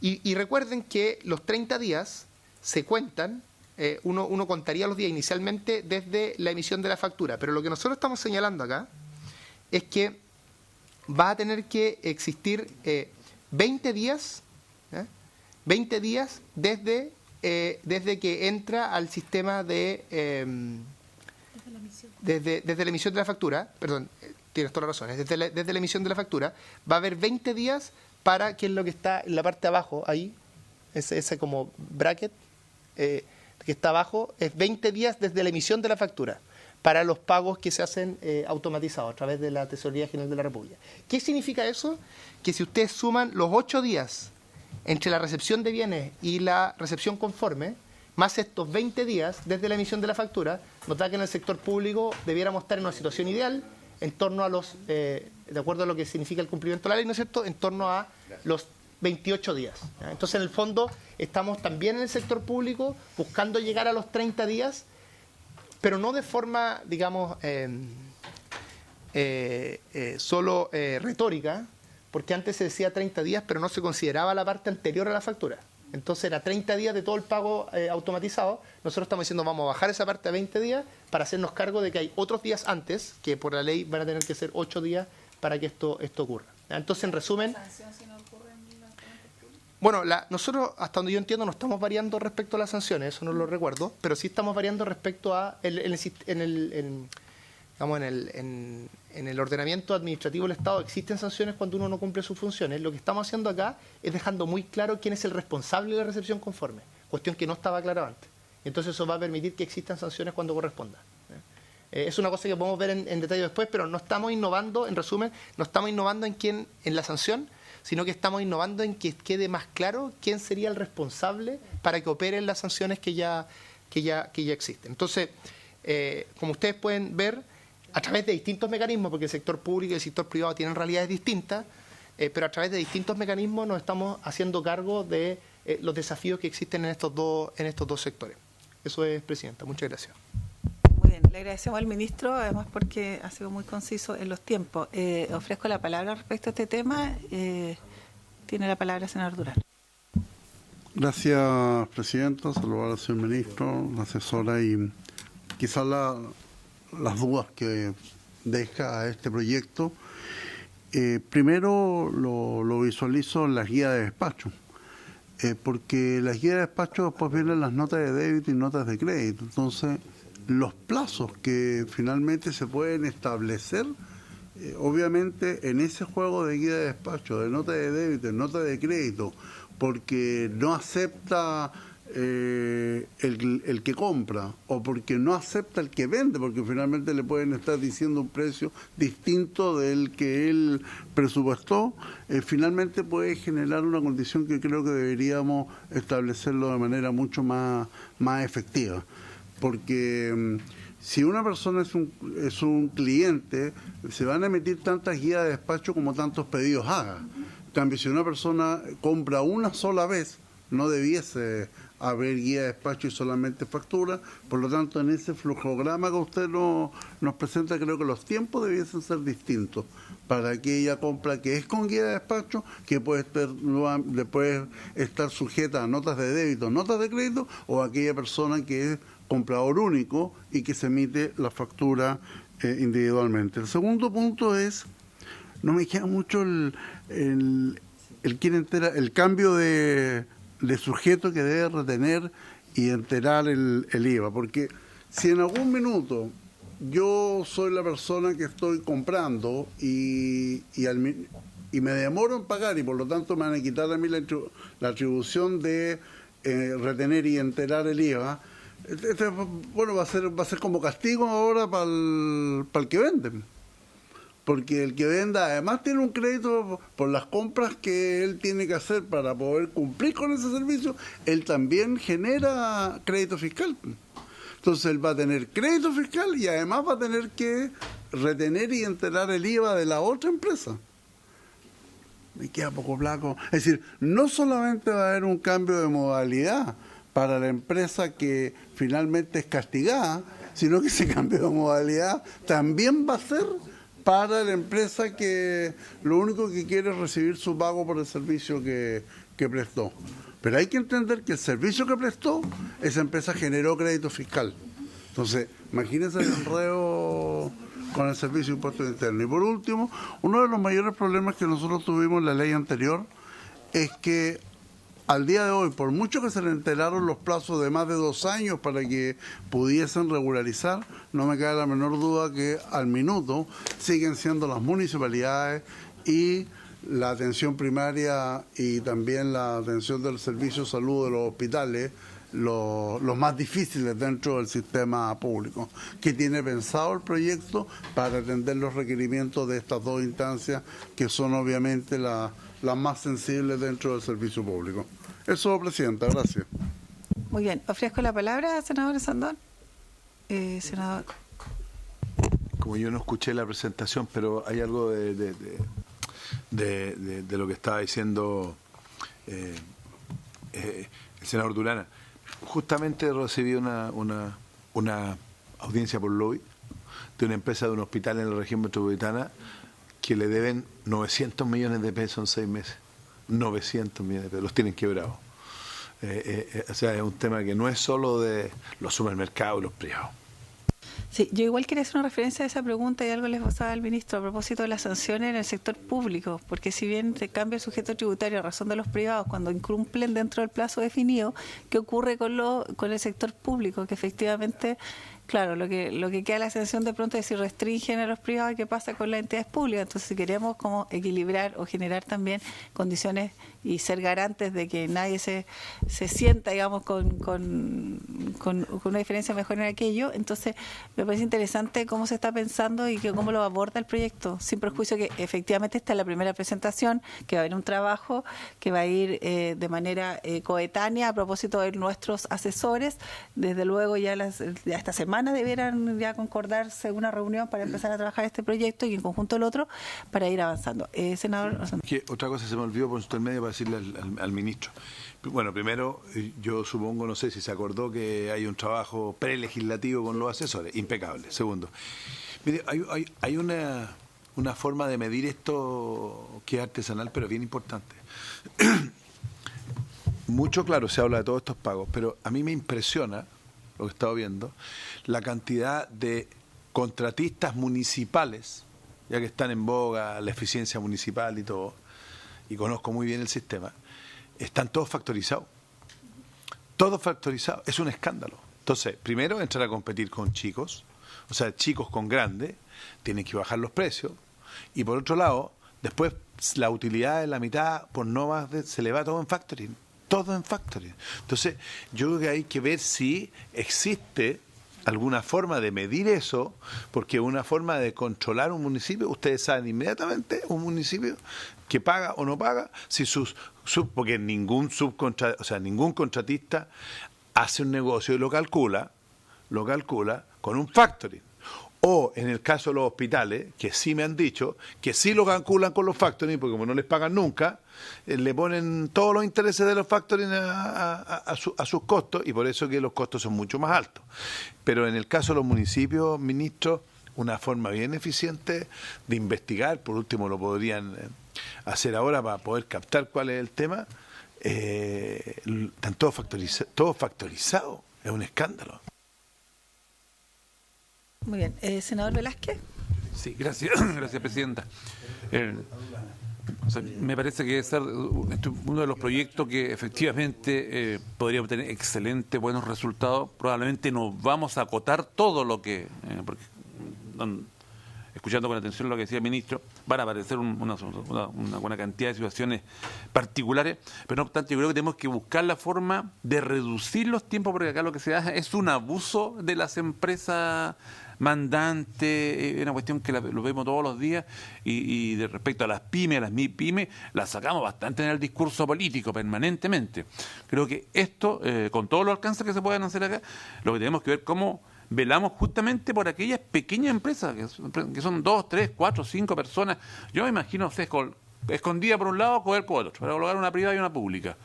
Speaker 5: Y recuerden que los 30 días se cuentan, uno contaría los días inicialmente desde la emisión de la factura, pero lo que nosotros estamos señalando acá es que va a tener que existir 20 días, 20 días desde que entra al sistema de... desde la emisión de la factura, perdón, tienes toda la razón, desde la emisión de la factura, va a haber 20 días para, que es lo que está en la parte de abajo, ahí, ese como bracket, que está abajo, es 20 días desde la emisión de la factura, para los pagos que se hacen automatizados a través de la Tesorería General de la República. ¿Qué significa eso? Que si ustedes suman los 8 días entre la recepción de bienes y la recepción conforme, más estos 20 días desde la emisión de la factura, nos da que en el sector público debiéramos estar en una situación ideal en torno a los, de acuerdo a lo que significa el cumplimiento de la ley, ¿no es cierto?, en torno a los 28 días. ¿Ya? Entonces, en el fondo, estamos también en el sector público buscando llegar a los 30 días, pero no de forma, digamos, solo retórica, porque antes se decía 30 días, pero no se consideraba la parte anterior a la factura. Entonces era 30 días de todo el pago automatizado. Nosotros estamos diciendo vamos a bajar esa parte a 20 días para hacernos cargo de que hay otros días antes, que por la ley van a tener que ser 8 días para que esto ocurra. Entonces, en resumen... Bueno, nosotros, hasta donde yo entiendo, no estamos variando respecto a las sanciones, eso no lo recuerdo, pero sí estamos variando respecto a en el ordenamiento administrativo del Estado existen sanciones cuando uno no cumple sus funciones. Lo que estamos haciendo acá es dejando muy claro quién es el responsable de la recepción conforme, cuestión que no estaba clara antes. Entonces eso va a permitir que existan sanciones cuando corresponda. Es una cosa que podemos ver en detalle después, pero no estamos innovando, en resumen, no estamos innovando en la sanción, sino que estamos innovando en que quede más claro quién sería el responsable para que operen las sanciones que ya existen. Entonces, como ustedes pueden ver, a través de distintos mecanismos, porque el sector público y el sector privado tienen realidades distintas, pero a través de distintos mecanismos nos estamos haciendo cargo de los desafíos que existen en estos dos sectores. Eso es, Presidenta. Muchas gracias.
Speaker 6: Muy bien, le agradecemos al ministro, además porque ha sido muy conciso en los tiempos. Ofrezco la palabra respecto a este tema. Tiene la palabra el senador Durán.
Speaker 1: Gracias, Presidenta. Saludar al señor ministro, la asesora y quizás las dudas que deja a este proyecto. Primero lo visualizo en las guías de despacho, porque las guías de despacho después vienen las notas de débito y notas de crédito. Entonces, los plazos que finalmente se pueden establecer, obviamente en ese juego de guía de despacho, de nota de débito y nota de crédito, porque no acepta el que compra o porque no acepta el que vende, porque finalmente le pueden estar diciendo un precio distinto del que él presupuestó, finalmente puede generar una condición que creo que deberíamos establecerlo de manera mucho más efectiva, porque si una persona es un cliente, se van a emitir tantas guías de despacho como tantos pedidos haga. En cambio, si una persona compra una sola vez, no debiese haber guía de despacho y solamente factura. Por lo tanto, en ese flujograma que usted nos presenta, creo que los tiempos debiesen ser distintos para aquella compra que es con guía de despacho, que puede estar sujeta a notas de débito, notas de crédito, o aquella persona que es comprador único y que se emite la factura individualmente. El segundo punto es, no me queda mucho el cambio de sujeto que debe retener y enterar el IVA, porque si en algún minuto yo soy la persona que estoy comprando y me demoro en pagar y por lo tanto me van a quitar a mí la atribución de retener y enterar el IVA, bueno, va a ser como castigo ahora para el que vende. Porque el que venda además tiene un crédito por las compras que él tiene que hacer para poder cumplir con ese servicio, él también genera crédito fiscal. Entonces él va a tener crédito fiscal y además va a tener que retener y enterar el IVA de la otra empresa. Me queda poco flaco. Es decir, no solamente va a haber un cambio de modalidad para la empresa que finalmente es castigada, sino que ese cambio de modalidad también va a ser para la empresa que lo único que quiere es recibir su pago por el servicio que prestó. Pero hay que entender que el servicio que prestó, esa empresa generó crédito fiscal. Entonces, imagínense el enredo con el servicio de impuestos internos. Y por último, uno de los mayores problemas que nosotros tuvimos en la ley anterior es que al día de hoy, por mucho que se le enteraron los plazos de más de 2 años para que pudiesen regularizar, no me cabe la menor duda que al minuto siguen siendo las municipalidades y la atención primaria y también la atención del servicio de salud de los hospitales los más difíciles dentro del sistema público. ¿Qué tiene pensado el proyecto para atender los requerimientos de estas dos instancias que son obviamente las más sensibles dentro del servicio público? Eso, Presidenta, gracias.
Speaker 6: Muy bien, ofrezco la palabra, senador Sandón. Senador.
Speaker 3: Como yo no escuché la presentación, pero hay algo de lo que estaba diciendo el senador Durana. Justamente recibí una audiencia por lobby de una empresa de un hospital en la región metropolitana que le deben 900 millones de pesos en 6 meses. 900 millones de pesos, los tienen quebrados. O sea, es un tema que no es solo de los supermercados y los privados.
Speaker 6: Sí, yo igual quería hacer una referencia a esa pregunta y algo les pasaba al ministro a propósito de las sanciones en el sector público, porque si bien se cambia el sujeto tributario a razón de los privados cuando incumplen dentro del plazo definido, ¿qué ocurre con el sector público? Que efectivamente, claro, lo que queda la sensación de pronto es si restringen a los privados, ¿qué pasa con las entidades públicas? Entonces, si queremos como equilibrar o generar también condiciones y ser garantes de que nadie se sienta, digamos, con una diferencia mejor en aquello, entonces me parece interesante cómo se está pensando y cómo lo aborda el proyecto, sin perjuicio que efectivamente esta es la primera presentación, que va a haber un trabajo que va a ir de manera coetánea a propósito de nuestros asesores. Desde luego ya esta semana debieran ya concordarse una reunión para empezar a trabajar este proyecto y en conjunto el otro para ir avanzando. Senador.
Speaker 3: Otra cosa se me olvidó por intermedio para decirle al ministro. Bueno, primero, yo supongo, no sé si se acordó que hay un trabajo prelegislativo con los asesores, impecable. Segundo, mire, hay una forma de medir esto que es artesanal, pero bien importante. Mucho, claro, se habla de todos estos pagos, pero a mí me impresiona, lo que he estado viendo, la cantidad de contratistas municipales, ya que están en boga la eficiencia municipal y todo, y conozco muy bien el sistema, están todos factorizados. Todos factorizados. Es un escándalo. Entonces, primero entrar a competir con chicos, o sea, chicos con grandes, tienen que bajar los precios, y por otro lado, después la utilidad de la mitad por no más se le va todo en factoring. Todo en factoring. Entonces, yo creo que hay que ver si existe alguna forma de medir eso, porque una forma de controlar un municipio, ustedes saben inmediatamente un municipio que paga o no paga, si porque ningún contratista hace un negocio y lo calcula con un factoring. O en el caso de los hospitales, que sí me han dicho, que sí lo calculan con los factoring, porque como no les pagan nunca, le ponen todos los intereses de los factoring a sus costos, y por eso que los costos son mucho más altos. Pero en el caso de los municipios, ministro, una forma bien eficiente de investigar, por último lo podrían hacer ahora para poder captar cuál es el tema, están todos factorizados, es un escándalo.
Speaker 6: Muy bien. Senador Velázquez.
Speaker 7: Sí, gracias, gracias, Presidenta. Me parece que es uno de los proyectos que efectivamente podría obtener excelentes, buenos resultados. Probablemente nos vamos a acotar todo lo que... porque, escuchando con atención lo que decía el ministro, van a aparecer una buena cantidad de situaciones particulares, pero no obstante yo creo que tenemos que buscar la forma de reducir los tiempos, porque acá lo que se da es un abuso de las empresas mandantes, es una cuestión que lo vemos todos los días, y de respecto a las pymes, a las MIPYME, las sacamos bastante en el discurso político permanentemente. Creo que esto, con todos los alcances que se pueden hacer acá, lo que tenemos que ver cómo velamos justamente por aquellas pequeñas empresas que son 2, 3, 4, 5 personas. Yo me imagino escondida por un lado, coger por otro, para colocar una privada y una pública.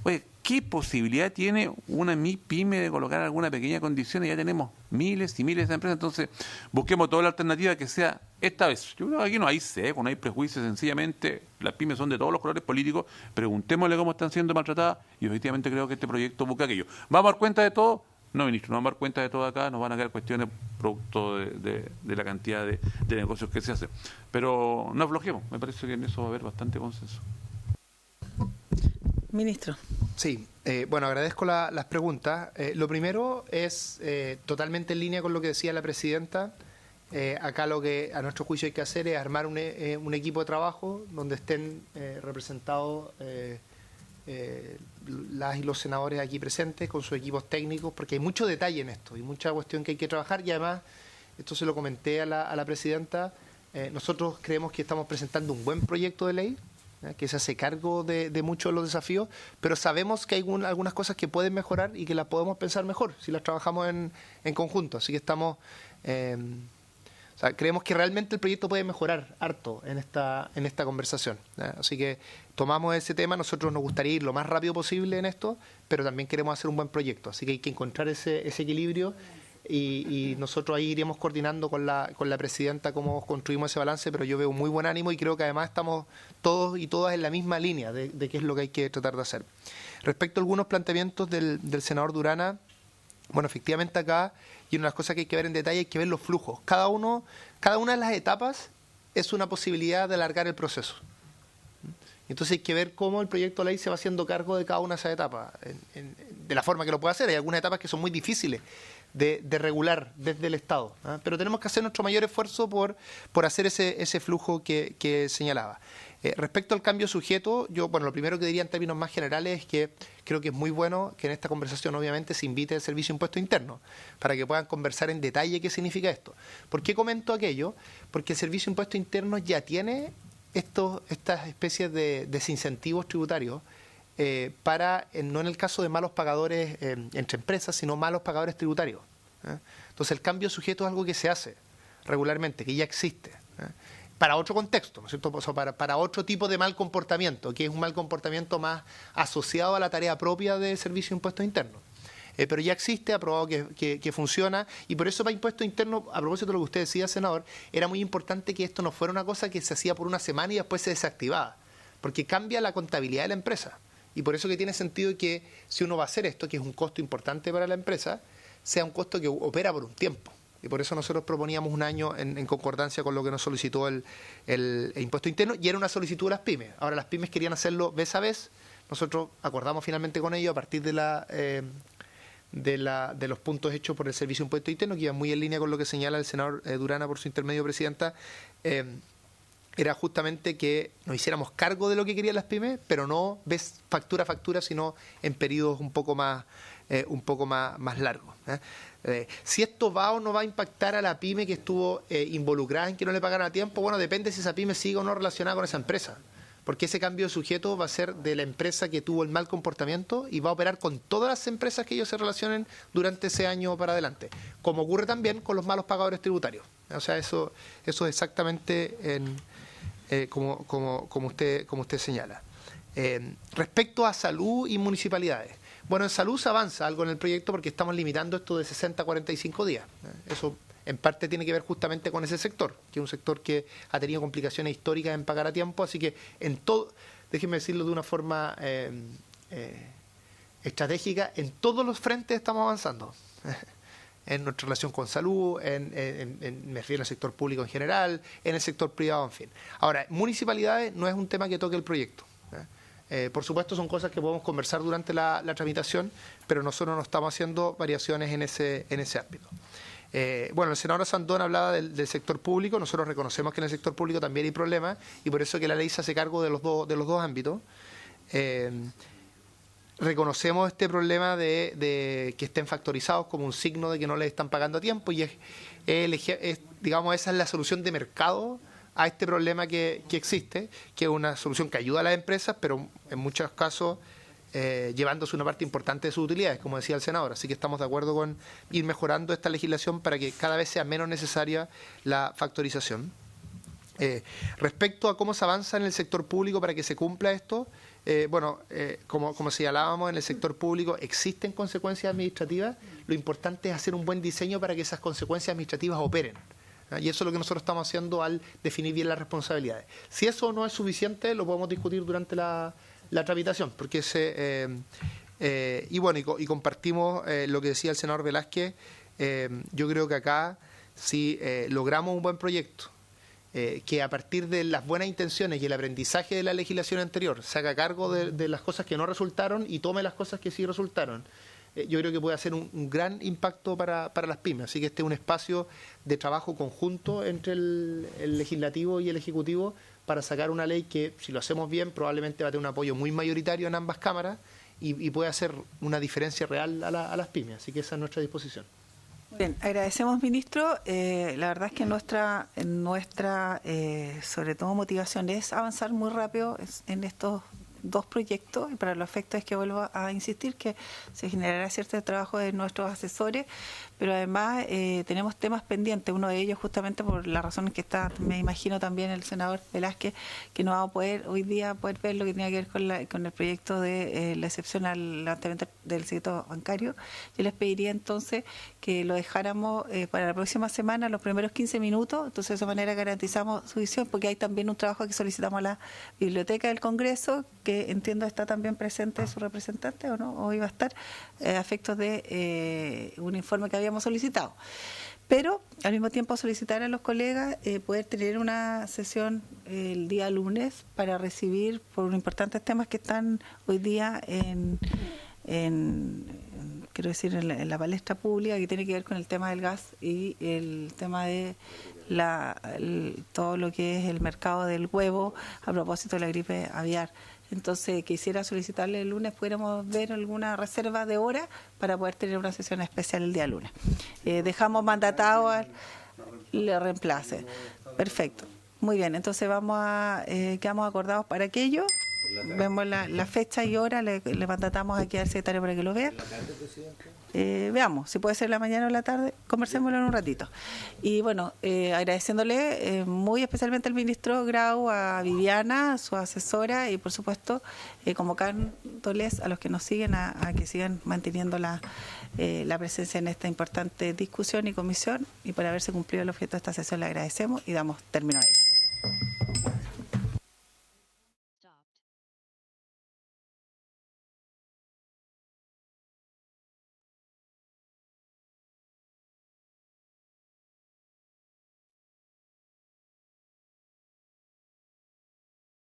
Speaker 7: Oye, ¿qué posibilidad tiene una pyme de colocar alguna pequeña condición? Y ya tenemos miles y miles de empresas. Entonces, busquemos toda la alternativa que sea esta vez. Yo creo que aquí no hay sesgo, no hay prejuicios. Sencillamente, las pymes son de todos los colores políticos. Preguntémosle cómo están siendo maltratadas y efectivamente creo que este proyecto busca aquello. ¿Vamos a dar cuenta de todo? No, ministro, no vamos a dar cuenta de todo acá. Nos van a quedar cuestiones producto de la cantidad de negocios que se hacen. Pero no aflojemos. Me parece que en eso va a haber bastante consenso.
Speaker 6: Ministro.
Speaker 5: Sí, bueno, agradezco las preguntas. Lo primero es totalmente en línea con lo que decía la presidenta. Acá lo que a nuestro juicio hay que hacer es armar un equipo de trabajo donde estén representados las y los senadores aquí presentes con sus equipos técnicos, porque hay mucho detalle en esto y mucha cuestión que hay que trabajar. Y además, esto se lo comenté a la presidenta, nosotros creemos que estamos presentando un buen proyecto de ley que se hace cargo de muchos de los desafíos, pero sabemos que hay algunas cosas que pueden mejorar y que las podemos pensar mejor si las trabajamos en conjunto. Así que estamos... O sea, creemos que realmente el proyecto puede mejorar harto en esta conversación. Así que tomamos ese tema. Nosotros nos gustaría ir lo más rápido posible en esto, pero también queremos hacer un buen proyecto. Así que hay que encontrar ese equilibrio y nosotros ahí iremos coordinando con la presidenta cómo construimos ese balance, pero yo veo muy buen ánimo y creo que además estamos todos y todas en la misma línea de qué es lo que hay que tratar de hacer. Respecto a algunos planteamientos del senador Durana, bueno, efectivamente acá, y una de las cosas que hay que ver en detalle, hay que ver los flujos. Cada una de las etapas es una posibilidad de alargar el proceso. Entonces hay que ver cómo el proyecto de ley se va haciendo cargo de cada una de esas etapas, de la forma que lo puede hacer. Hay algunas etapas que son muy difíciles de regular desde el Estado, pero tenemos que hacer nuestro mayor esfuerzo por hacer ese flujo que señalaba. Respecto al cambio sujeto, yo, bueno, lo primero que diría en términos más generales es que creo que es muy bueno que en esta conversación obviamente se invite al Servicio de Impuesto Interno para que puedan conversar en detalle qué significa esto. ¿Por qué comento aquello? Porque el Servicio de Impuesto Interno ya tiene estas especies de desincentivos tributarios para, no en el caso de malos pagadores entre empresas, sino malos pagadores tributarios. Entonces el cambio sujeto es algo que se hace regularmente, que ya existe. Para otro contexto, ¿no es cierto? O sea, para otro tipo de mal comportamiento, que es un mal comportamiento más asociado a la tarea propia del Servicio de Impuestos Internos. Pero ya existe, aprobado que funciona, y por eso para Impuestos Internos, a propósito de lo que usted decía, senador, era muy importante que esto no fuera una cosa que se hacía por una semana y después se desactivaba, porque cambia la contabilidad de la empresa. Y por eso que tiene sentido que si uno va a hacer esto, que es un costo importante para la empresa, sea un costo que opera por un tiempo. Y por eso nosotros proponíamos un año en concordancia con lo que nos solicitó el impuesto interno, y era una solicitud de las pymes. Ahora las pymes querían hacerlo vez a vez. Nosotros acordamos finalmente con ellos a partir de los puntos hechos por el Servicio de Impuesto Interno, que iban muy en línea con lo que señala el senador Durana por su intermedio, presidenta. Era justamente que nos hiciéramos cargo de lo que querían las pymes, pero no factura a factura, sino en periodos un poco más largos. Si esto va o no va a impactar a la pyme que estuvo involucrada en que no le pagaran a tiempo, bueno, depende si esa pyme sigue o no relacionada con esa empresa, porque ese cambio de sujeto va a ser de la empresa que tuvo el mal comportamiento y va a operar con todas las empresas que ellos se relacionen durante ese año para adelante, como ocurre también con los malos pagadores tributarios. O sea, eso es exactamente como usted señala. Respecto a salud y municipalidades, bueno, en salud se avanza algo en el proyecto porque estamos limitando esto de 60 a 45 días. Eso en parte tiene que ver justamente con ese sector, que es un sector que ha tenido complicaciones históricas en pagar a tiempo, así que déjenme decirlo de una forma estratégica, en todos los frentes estamos avanzando. En nuestra relación con salud, me refiero al sector público en general, en el sector privado, en fin. Ahora, municipalidades no es un tema que toque el proyecto. Por supuesto son cosas que podemos conversar durante la tramitación, pero nosotros no estamos haciendo variaciones en ese ámbito. Bueno, el senador Sandón hablaba del sector público. Nosotros reconocemos que en el sector público también hay problemas y por eso que la ley se hace cargo de los dos ámbitos. Reconocemos este problema de que estén factorizados como un signo de que no les están pagando a tiempo y digamos, esa es la solución de mercado a este problema que existe, que es una solución que ayuda a las empresas, pero en muchos casos llevándose una parte importante de sus utilidades, como decía el senador. Así que estamos de acuerdo con ir mejorando esta legislación para que cada vez sea menos necesaria la factorización. Respecto a cómo se avanza en el sector público para que se cumpla esto, Como señalábamos, en el sector público existen consecuencias administrativas. Lo importante es hacer un buen diseño para que esas consecuencias administrativas operen. Y eso es lo que nosotros estamos haciendo al definir bien las responsabilidades. Si eso no es suficiente, lo podemos discutir durante la tramitación, porque y compartimos lo que decía el senador Velázquez. Yo creo que acá, si logramos un buen proyecto, que a partir de las buenas intenciones y el aprendizaje de la legislación anterior se haga cargo de las cosas que no resultaron y tome las cosas que sí resultaron, yo creo que puede hacer un gran impacto para las pymes. Así que este es un espacio de trabajo conjunto entre el legislativo y el ejecutivo para sacar una ley que, si lo hacemos bien, probablemente va a tener un apoyo muy mayoritario en ambas cámaras y puede hacer una diferencia real a las pymes. Así que esa es nuestra disposición.
Speaker 6: Bien, agradecemos, ministro. La verdad es que nuestra sobre todo motivación es avanzar muy rápido en estos dos proyectos, y para los efectos es que vuelvo a insistir que se generará cierto trabajo de nuestros asesores, pero además tenemos temas pendientes, uno de ellos justamente por las razones que está, me imagino también el senador Velázquez, que no va a poder hoy día ver lo que tiene que ver con el proyecto de la excepción al levantamiento del secreto bancario. Yo les pediría entonces que lo dejáramos para la próxima semana, los primeros 15 minutos, entonces de esa manera garantizamos su visión, porque hay también un trabajo que solicitamos a la Biblioteca del Congreso, que entiendo está también presente su representante, ¿o no? O iba a estar, a efectos de un informe que habíamos solicitado. Pero al mismo tiempo solicitar a los colegas poder tener una sesión el día lunes para recibir por unos importantes temas que están hoy día quiero decir, en la palestra pública, que tiene que ver con el tema del gas y el tema de todo lo que es el mercado del huevo a propósito de la gripe aviar. Entonces quisiera solicitarle el lunes, pudiéramos ver alguna reserva de hora para poder tener una sesión especial el día lunes. Dejamos mandatado le reemplace. Perfecto. Muy bien, entonces quedamos acordados para aquello. Vemos la fecha y hora, le mandatamos aquí al secretario para que lo vea. Veamos, si puede ser la mañana o la tarde, conversémoslo en un ratito. Y bueno, agradeciéndole muy especialmente al ministro Grau, a Viviana, a su asesora, y por supuesto convocándoles a los que nos siguen a que sigan manteniendo la presencia en esta importante discusión y comisión, y por haberse cumplido el objeto de esta sesión le agradecemos y damos término a ella.